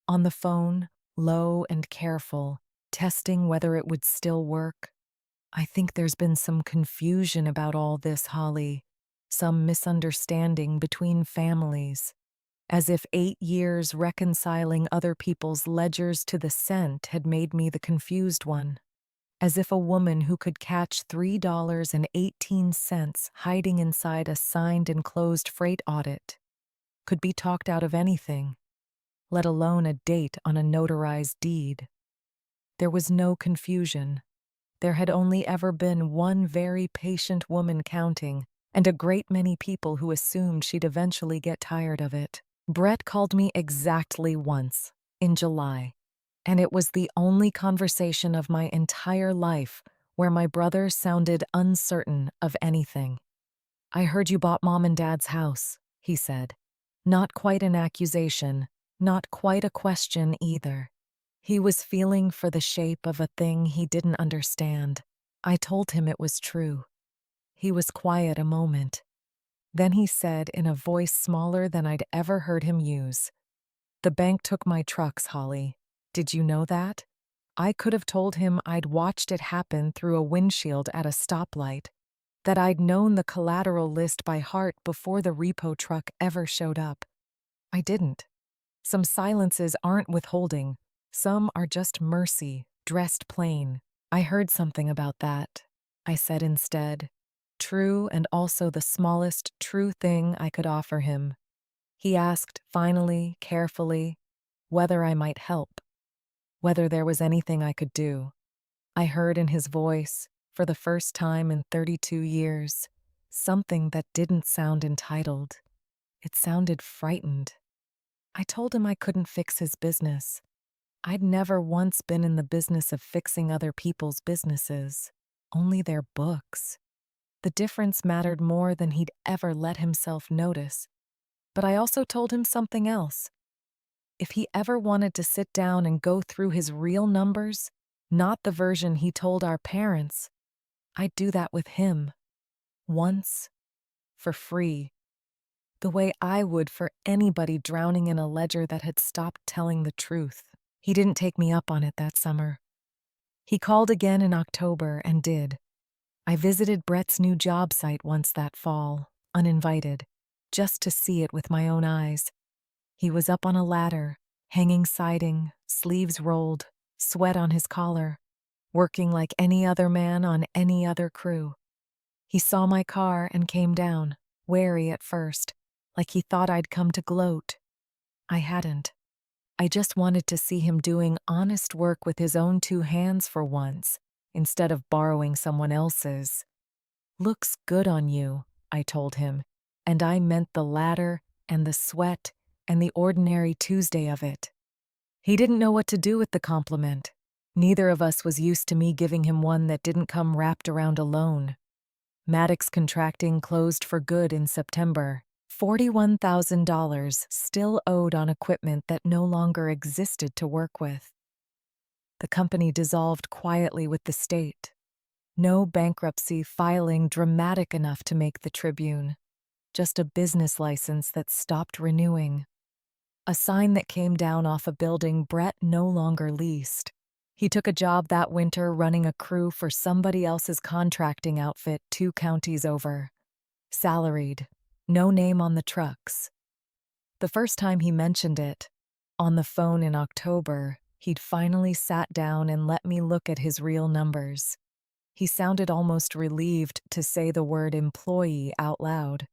On the phone, low and careful, testing whether it would still work. I think there's been some confusion about all this, Holly. Some misunderstanding between families. As if 8 years reconciling other people's ledgers to the cent had made me the confused one. As if a woman who could catch $3.18 hiding inside a signed and closed freight audit could be talked out of anything, let alone a date on a notarized deed. There was no confusion. There had only ever been one very patient woman counting, and a great many people who assumed she'd eventually get tired of it. Brett called me exactly once, in July, and it was the only conversation of my entire life where my brother sounded uncertain of anything. "I heard you bought Mom and Dad's house," he said. Not quite an accusation, not quite a question either. He was feeling for the shape of a thing he didn't understand. I told him it was true. He was quiet a moment. Then he said in a voice smaller than I'd ever heard him use, "The bank took my trucks, Holly. Did you know that?" I could have told him I'd watched it happen through a windshield at a stoplight, that I'd known the collateral list by heart before the repo truck ever showed up. I didn't. Some silences aren't withholding. Some are just mercy, dressed plain. "I heard something about that," I said instead. True, and also the smallest true thing I could offer him. He asked, finally, carefully, whether I might help, whether there was anything I could do. I heard in his voice, for the first time in 32 years, something that didn't sound entitled. It sounded frightened. I told him I couldn't fix his business. I'd never once been in the business of fixing other people's businesses, only their books. The difference mattered more than he'd ever let himself notice. But I also told him something else. If he ever wanted to sit down and go through his real numbers, not the version he told our parents, I'd do that with him. Once. For free. The way I would for anybody drowning in a ledger that had stopped telling the truth. He didn't take me up on it that summer. He called again in October and did. I visited Brett's new job site once that fall, uninvited, just to see it with my own eyes. He was up on a ladder, hanging siding, sleeves rolled, sweat on his collar, working like any other man on any other crew. He saw my car and came down, wary at first, like he thought I'd come to gloat. I hadn't. I just wanted to see him doing honest work with his own 2 hands for once, instead of borrowing someone else's. "Looks good on you," I told him, and I meant the ladder and the sweat and the ordinary Tuesday of it. He didn't know what to do with the compliment. Neither of us was used to me giving him one that didn't come wrapped around a loan. Maddox Contracting closed for good in September. $41,000 still owed on equipment that no longer existed to work with. The company dissolved quietly with the state. No bankruptcy filing dramatic enough to make the Tribune. Just a business license that stopped renewing. A sign that came down off a building Brett no longer leased. He took a job that winter running a crew for somebody else's contracting outfit 2 counties over. Salaried. No name on the trucks. The first time he mentioned it, on the phone in October, he'd finally sat down and let me look at his real numbers. He sounded almost relieved to say the word employee out loud.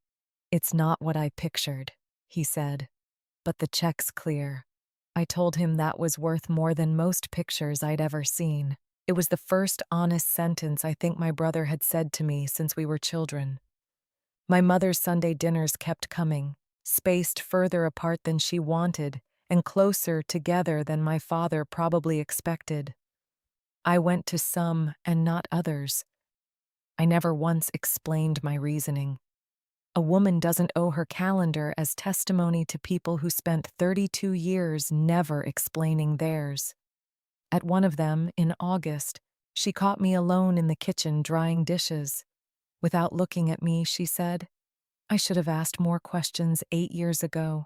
"It's not what I pictured," he said. "But the check's clear." I told him that was worth more than most pictures I'd ever seen. It was the first honest sentence I think my brother had said to me since we were children. My mother's Sunday dinners kept coming, spaced further apart than she wanted and closer together than my father probably expected. I went to some and not others. I never once explained my reasoning. A woman doesn't owe her calendar as testimony to people who spent 32 years never explaining theirs. At one of them, in August, she caught me alone in the kitchen drying dishes. Without looking at me, she said, "I should have asked more questions 8 years ago.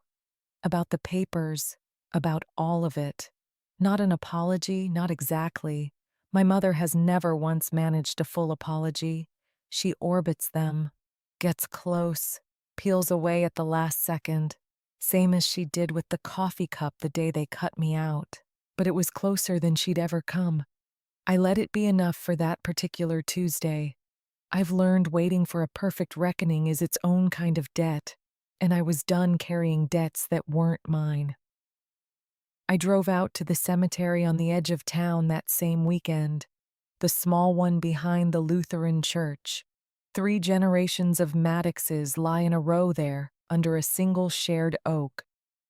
About the papers, about all of it. Not an apology, not exactly. My mother has never once managed a full apology. She orbits them, gets close, peels away at the last second, same as she did with the coffee cup the day they cut me out. But it was closer than she'd ever come. I let it be enough for that particular Tuesday. I've learned waiting for a perfect reckoning is its own kind of debt, and I was done carrying debts that weren't mine. I drove out to the cemetery on the edge of town that same weekend, the small one behind the Lutheran church. 3 generations of Maddoxes lie in a row there, under a single shared oak.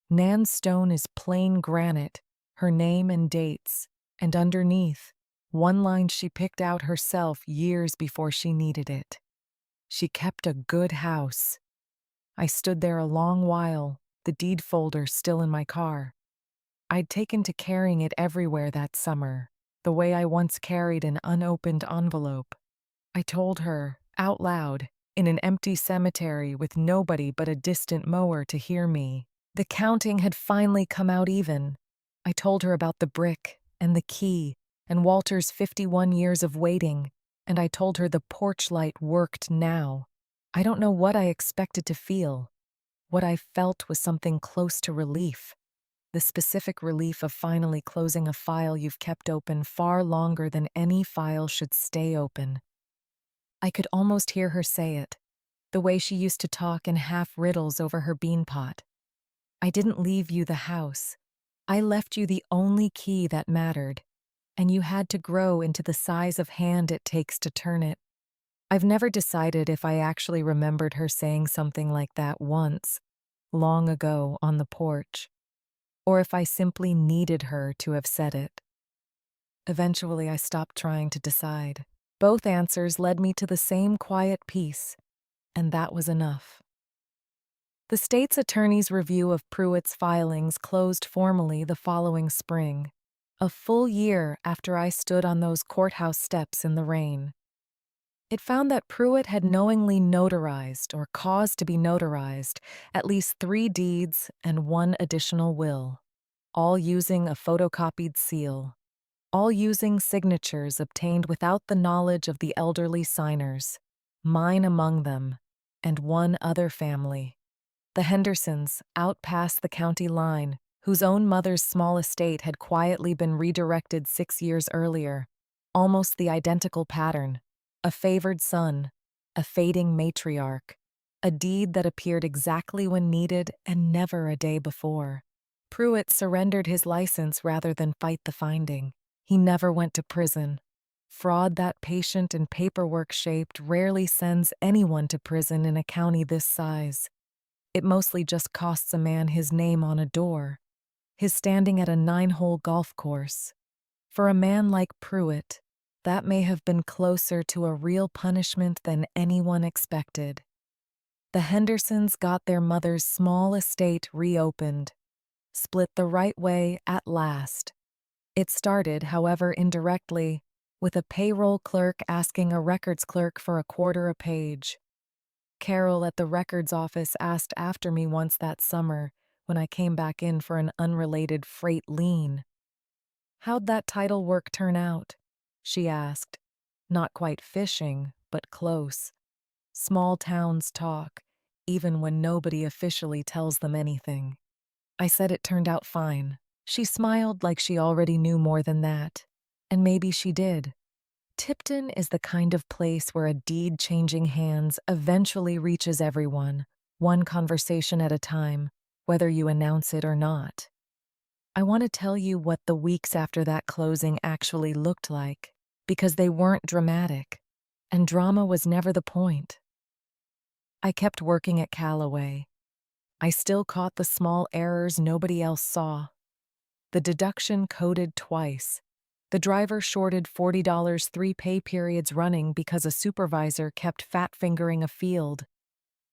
Nan's stone is plain granite, her name and dates, and underneath, one line she picked out herself years before she needed it. She kept a good house. I stood there a long while, the deed folder still in my car. I'd taken to carrying it everywhere that summer, the way I once carried an unopened envelope. I told her, out loud, in an empty cemetery with nobody but a distant mower to hear me. The counting had finally come out even. I told her about the brick and the key and Walter's 51 years of waiting, and I told her the porch light worked now. I don't know what I expected to feel. What I felt was something close to relief. The specific relief of finally closing a file you've kept open far longer than any file should stay open. I could almost hear her say it, the way she used to talk in half riddles over her bean pot. "I didn't leave you the house. I left you the only key that mattered, and you had to grow into the size of hand it takes to turn it." I've never decided if I actually remembered her saying something like that once, long ago on the porch, or if I simply needed her to have said it. Eventually, I stopped trying to decide. Both answers led me to the same quiet peace, and that was enough. The state's attorney's review of Pruitt's filings closed formally the following spring, a full year after I stood on those courthouse steps in the rain. It found that Pruitt had knowingly notarized or caused to be notarized at least 3 deeds and 1 additional will, all using a photocopied seal, all using signatures obtained without the knowledge of the elderly signers, mine among them, and 1 other family. The Hendersons, out past the county line, whose own mother's small estate had quietly been redirected 6 years earlier. Almost the identical pattern. A favored son, a fading matriarch, a deed that appeared exactly when needed and never a day before. Pruitt surrendered his license rather than fight the finding. He never went to prison. Fraud that patient and paperwork-shaped rarely sends anyone to prison in a county this size. It mostly just costs a man his name on a door, his standing at a 9-hole golf course. For a man like Pruitt, That may have been closer to a real punishment than anyone expected. The Hendersons got their mother's small estate reopened, split the right way at last. It started, however, indirectly, with a payroll clerk asking a records clerk for a quarter a page. Carol at the records office asked after me once that summer when I came back in for an unrelated freight lien. "How'd that title work turn out?" she asked. Not quite fishing, but close. Small towns talk, even when nobody officially tells them anything. I said it turned out fine. She smiled like she already knew more than that. And maybe she did. Tipton is the kind of place where a deed changing hands eventually reaches everyone, one conversation at a time, whether you announce it or not. I want to tell you what the weeks after that closing actually looked like, because they weren't dramatic, and drama was never the point. I kept working at Callaway. I still caught the small errors nobody else saw. The deduction coded twice. The driver shorted $40 three pay periods running because a supervisor kept fat-fingering a field.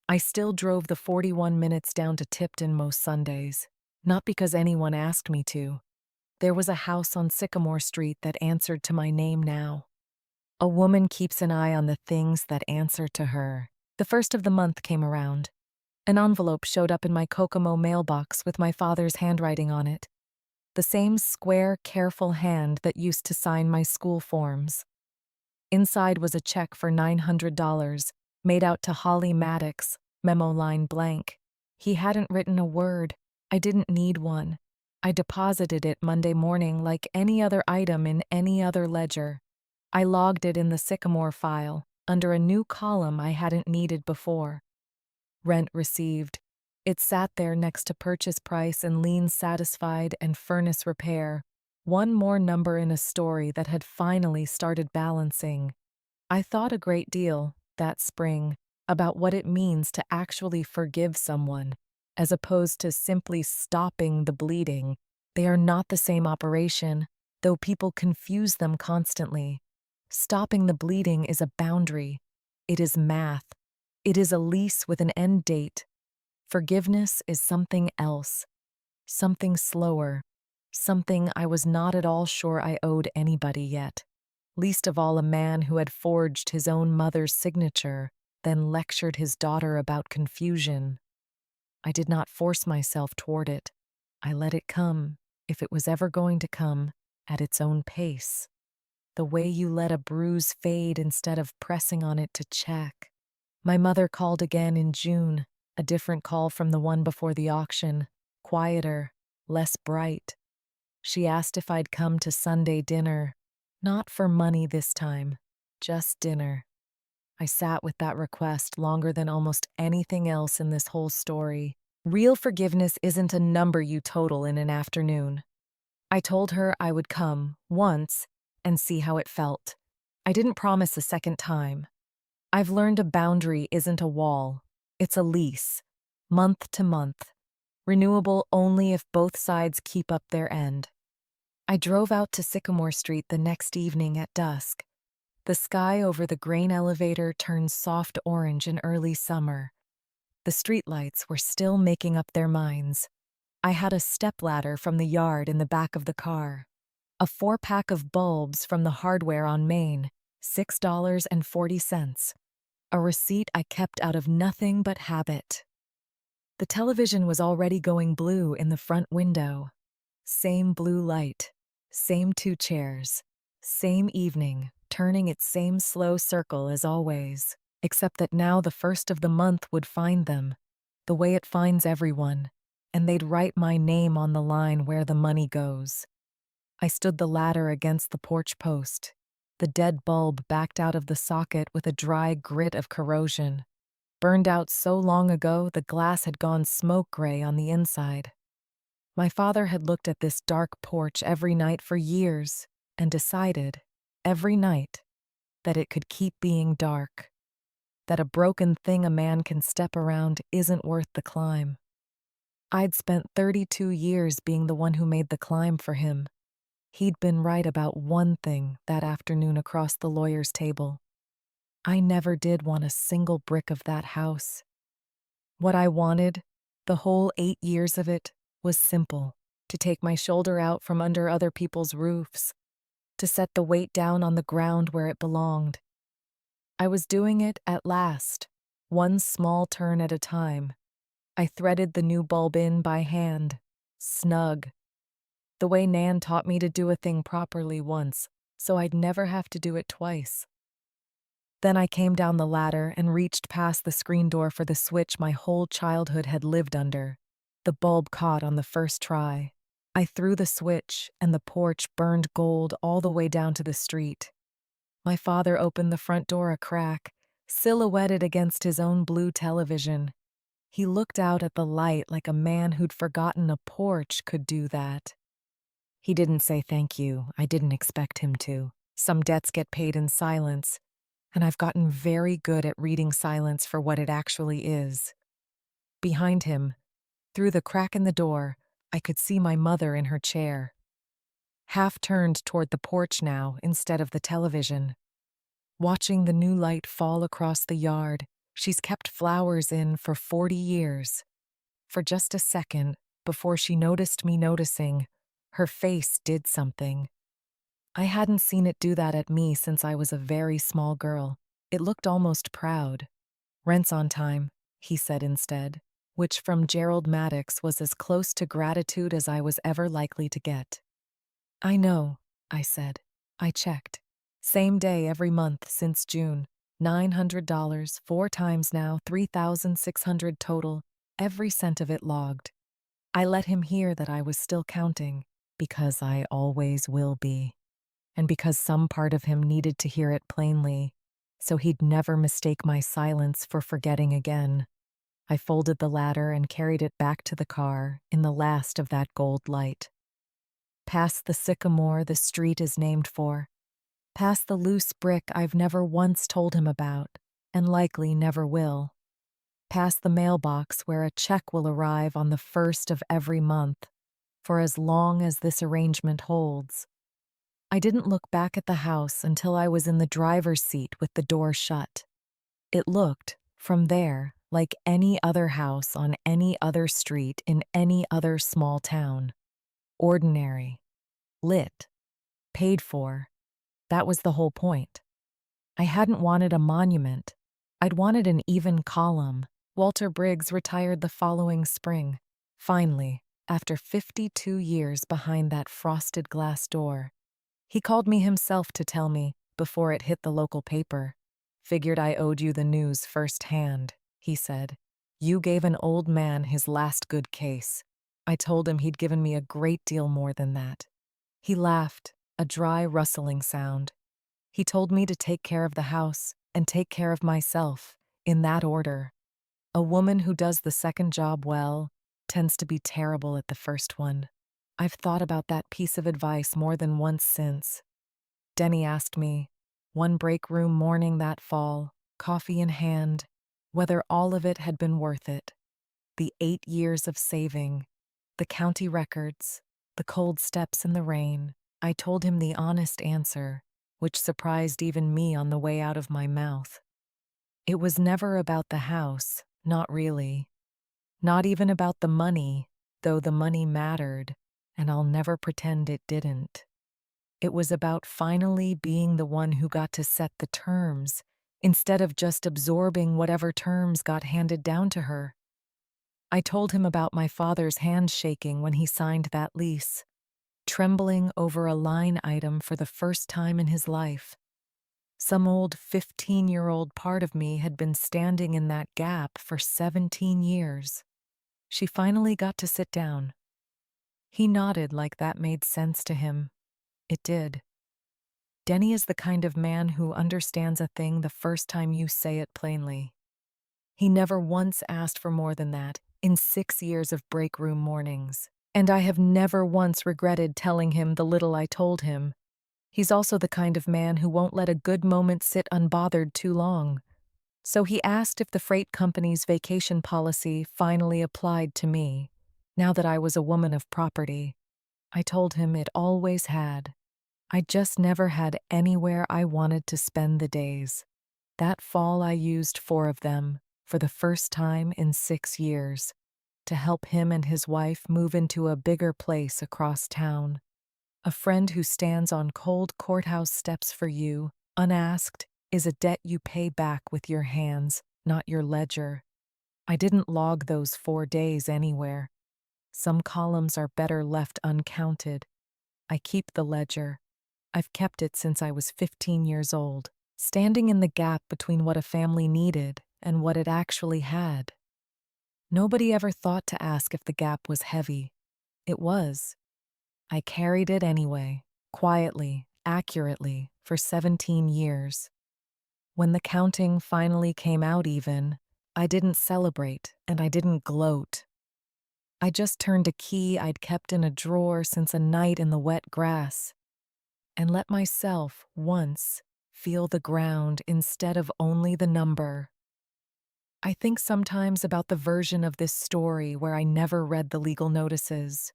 I still drove the 41 minutes down to Tipton most Sundays, not because anyone asked me to. There was a house on Sycamore Street that answered to my name now. A woman keeps an eye on the things that answer to her. The first of the month came around. An envelope showed up in my Kokomo mailbox with my father's handwriting on it. The same square, careful hand that used to sign my school forms. Inside was a check for $900, made out to Holly Maddox, memo line blank. He hadn't written a word. I didn't need one. I deposited it Monday morning like any other item in any other ledger. I logged it in the Sycamore file, under a new column I hadn't needed before. Rent received. It sat there next to purchase price and lien satisfied and furnace repair, one more number in a story that had finally started balancing. I thought a great deal, that spring, about what it means to actually forgive someone, as opposed to simply stopping the bleeding. They are not the same operation, though people confuse them constantly. Stopping the bleeding is a boundary. It is math. It is a lease with an end date. Forgiveness is something else, something slower, something I was not at all sure I owed anybody yet, least of all a man who had forged his own mother's signature, then lectured his daughter about confusion. I did not force myself toward it. I let it come, if it was ever going to come, at its own pace. The way you let a bruise fade instead of pressing on it to check. My mother called again in June, a different call from the one before the auction, quieter, less bright. She asked if I'd come to Sunday dinner, not for money this time, just dinner. I sat with that request longer than almost anything else in this whole story. Real forgiveness isn't a number you total in an afternoon. I told her I would come once and see how it felt. I didn't promise a second time. I've learned a boundary isn't a wall, it's a lease, month to month, renewable only if both sides keep up their end. I drove out to Sycamore Street the next evening at dusk. The sky over the grain elevator turned soft orange in early summer. The streetlights were still making up their minds. I had a stepladder from the yard in the back of the car. A 4-pack of bulbs from the hardware on Main, $6.40. A receipt I kept out of nothing but habit. The television was already going blue in the front window. Same blue light, same 2 chairs, same evening, turning its same slow circle as always, except that now the first of the month would find them, the way it finds everyone, and they'd write my name on the line where the money goes. I stood the ladder against the porch post. The dead bulb backed out of the socket with a dry grit of corrosion. Burned out so long ago the glass had gone smoke gray on the inside. My father had looked at this dark porch every night for years and decided, every night, that it could keep being dark, that a broken thing a man can step around isn't worth the climb. I'd spent 32 years being the one who made the climb for him. He'd been right about one thing that afternoon across the lawyer's table. I never did want a single brick of that house. What I wanted, the whole 8 years of it, was simple: to take my shoulder out from under other people's roofs, to set the weight down on the ground where it belonged. I was doing it at last, one small turn at a time. I threaded the new bulb in by hand, snug, the way Nan taught me to do a thing properly once, so I'd never have to do it twice. Then I came down the ladder and reached past the screen door for the switch my whole childhood had lived under. The bulb caught on the first try. I threw the switch, and the porch burned gold all the way down to the street. My father opened the front door a crack, silhouetted against his own blue television. He looked out at the light like a man who'd forgotten a porch could do that. He didn't say thank you. I didn't expect him to. Some debts get paid in silence, and I've gotten very good at reading silence for what it actually is. Behind him, through the crack in the door, I could see my mother in her chair, half turned toward the porch now instead of the television. Watching the new light fall across the yard, she's kept flowers in for 40 years. For just a second, before she noticed me noticing, her face did something. I hadn't seen it do that at me since I was a very small girl. It looked almost proud. "Rent's on time," he said instead, which from Gerald Maddox was as close to gratitude as I was ever likely to get. "I know," I said. I checked. Same day every month since June. $900, 4 times now, 3,600 total, every cent of it logged. I let him hear that I was still counting, because I always will be, and because some part of him needed to hear it plainly, so he'd never mistake my silence for forgetting again. I folded the ladder and carried it back to the car in the last of that gold light. Past the sycamore the street is named for, past the loose brick I've never once told him about, and likely never will, past the mailbox where a check will arrive on the first of every month, for as long as this arrangement holds. I didn't look back at the house until I was in the driver's seat with the door shut. It looked, from there, like any other house on any other street in any other small town. Ordinary. Lit. Paid for. That was the whole point. I hadn't wanted a monument. I'd wanted an even column. Walter Briggs retired the following spring. Finally, after 52 years behind that frosted glass door. He called me himself to tell me, before it hit the local paper. "Figured I owed you the news firsthand," he said. "You gave an old man his last good case." I told him he'd given me a great deal more than that. He laughed, a dry rustling sound. He told me to take care of the house and take care of myself, in that order. A woman who does the second job well tends to be terrible at the first one. I've thought about that piece of advice more than once since. Denny asked me, one break room morning that fall, coffee in hand, whether all of it had been worth it. The 8 years of saving, the county records, the cold steps in the rain. I told him the honest answer, which surprised even me on the way out of my mouth. It was never about the house, not really. Not even about the money, though the money mattered, and I'll never pretend it didn't. It was about finally being the one who got to set the terms, instead of just absorbing whatever terms got handed down to her. I told him about my father's hand shaking when he signed that lease, trembling over a line item for the first time in his life. Some old 15-year-old part of me had been standing in that gap for 17 years. She finally got to sit down. He nodded like that made sense to him. It did. Denny is the kind of man who understands a thing the first time you say it plainly. He never once asked for more than that in 6 years of break room mornings, and I have never once regretted telling him the little I told him. He's also the kind of man who won't let a good moment sit unbothered too long. So he asked if the freight company's vacation policy finally applied to me, now that I was a woman of property. I told him it always had. I just never had anywhere I wanted to spend the days. That fall, I used 4 of them, for the first time in 6 years, to help him and his wife move into a bigger place across town. A friend who stands on cold courthouse steps for you, unasked, is a debt you pay back with your hands, not your ledger. I didn't log those 4 days anywhere. Some columns are better left uncounted. I keep the ledger. I've kept it since I was 15 years old, standing in the gap between what a family needed and what it actually had. Nobody ever thought to ask if the gap was heavy. It was. I carried it anyway, quietly, accurately, for 17 years. When the counting finally came out even, I didn't celebrate and I didn't gloat. I just turned a key I'd kept in a drawer since a night in the wet grass and let myself, once, feel the ground instead of only the number. I think sometimes about the version of this story where I never read the legal notices,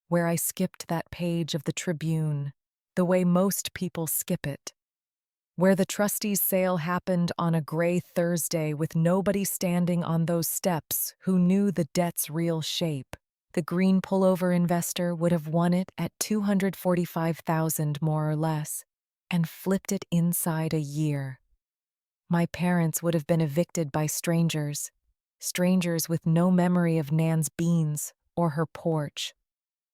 where I skipped that page of the Tribune, the way most people skip it, where the trustees' sale happened on a gray Thursday with nobody standing on those steps who knew the debt's real shape. The green pullover investor would have won it at 245,000 more or less and flipped it inside a year. My parents would have been evicted by strangers, strangers with no memory of Nan's beans or her porch,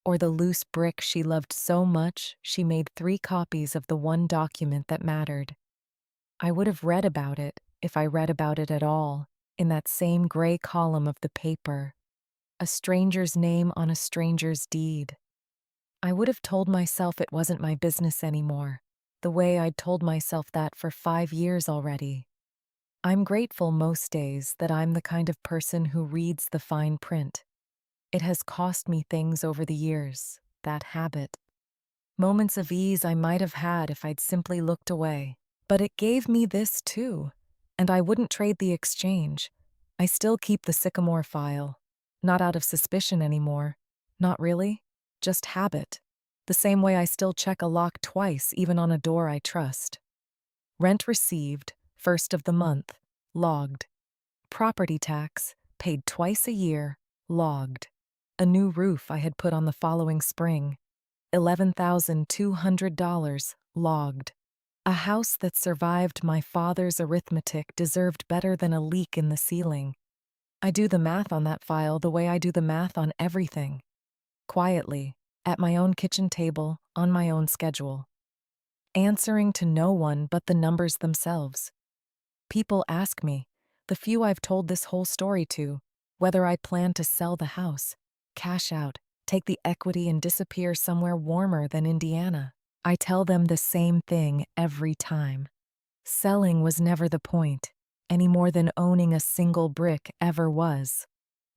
or the loose brick she loved so much she made 3 copies of the one document that mattered. I would have read about it, if I read about it at all, in that same gray column of the paper. A stranger's name on a stranger's deed. I would have told myself it wasn't my business anymore, the way I'd told myself that for 5 years already. I'm grateful most days that I'm the kind of person who reads the fine print. It has cost me things over the years, that habit. Moments of ease I might have had if I'd simply looked away. But it gave me this too, and I wouldn't trade the exchange. I still keep the Sycamore file. Not out of suspicion anymore. Not really. Just habit. The same way I still check a lock twice, even on a door I trust. Rent received, first of the month, logged. Property tax, paid twice a year, logged. A new roof I had put on the following spring, $11,200, logged. A house that survived my father's arithmetic deserved better than a leak in the ceiling. I do the math on that file the way I do the math on everything. Quietly, at my own kitchen table, on my own schedule. Answering to no one but the numbers themselves. People ask me, the few I've told this whole story to, whether I plan to sell the house, cash out, take the equity and disappear somewhere warmer than Indiana. I tell them the same thing every time. Selling was never the point, any more than owning a single brick ever was.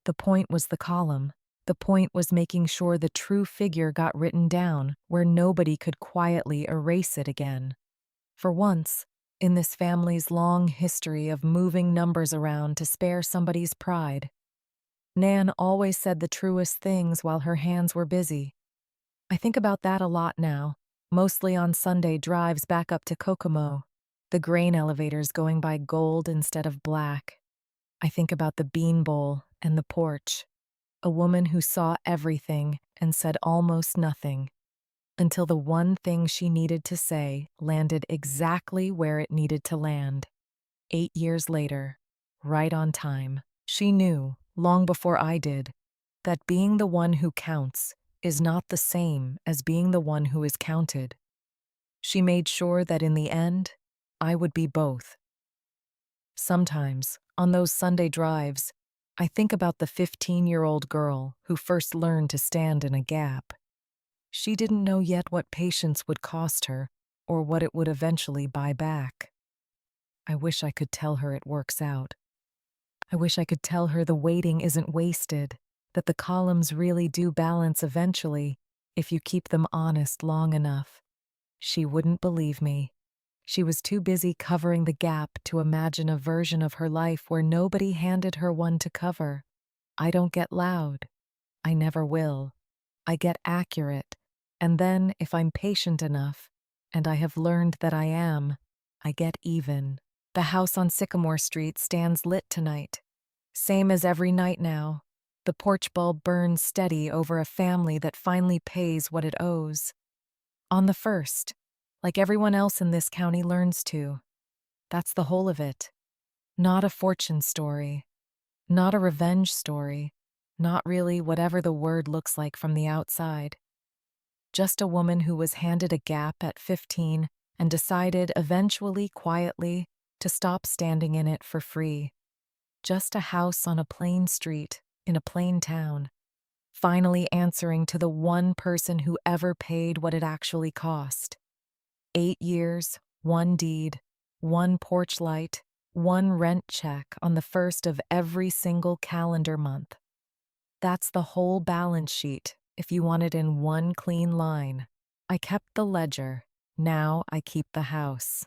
The point was the column. The point was making sure the true figure got written down where nobody could quietly erase it again. For once, in this family's long history of moving numbers around to spare somebody's pride, Nan always said the truest things while her hands were busy. I think about that a lot now, mostly on Sunday drives back up to Kokomo, the grain elevators going by gold instead of black. I think about the bean bowl and the porch, a woman who saw everything and said almost nothing, until the one thing she needed to say landed exactly where it needed to land. 8 years later, right on time, she knew, long before I did, that being the one who counts is not the same as being the one who is counted. She made sure that in the end, I would be both. Sometimes, on those Sunday drives, I think about the 15-year-old girl who first learned to stand in a gap. She didn't know yet what patience would cost her or what it would eventually buy back. I wish I could tell her it works out. I wish I could tell her the waiting isn't wasted, that the columns really do balance eventually if you keep them honest long enough. She wouldn't believe me. She was too busy covering the gap to imagine a version of her life where nobody handed her one to cover. I don't get loud. I never will. I get accurate, And then, if I'm patient enough, and I have learned that I am, I get even. The house on Sycamore Street stands lit tonight. Same as every night now. The porch bulb burns steady over a family that finally pays what it owes. On the first, like everyone else in this county learns to. That's the whole of it. Not a fortune story. Not a revenge story. Not really whatever the word looks like from the outside. Just a woman who was handed a gap at 15 and decided eventually, quietly, to stop standing in it for free. Just a house on a plain street, in a plain town. Finally answering to the one person who ever paid what it actually cost. 8 years, one deed, one porch light, one rent check on the first of every single calendar month. That's the whole balance sheet, if you want it in one clean line. I kept the ledger. Now I keep the house.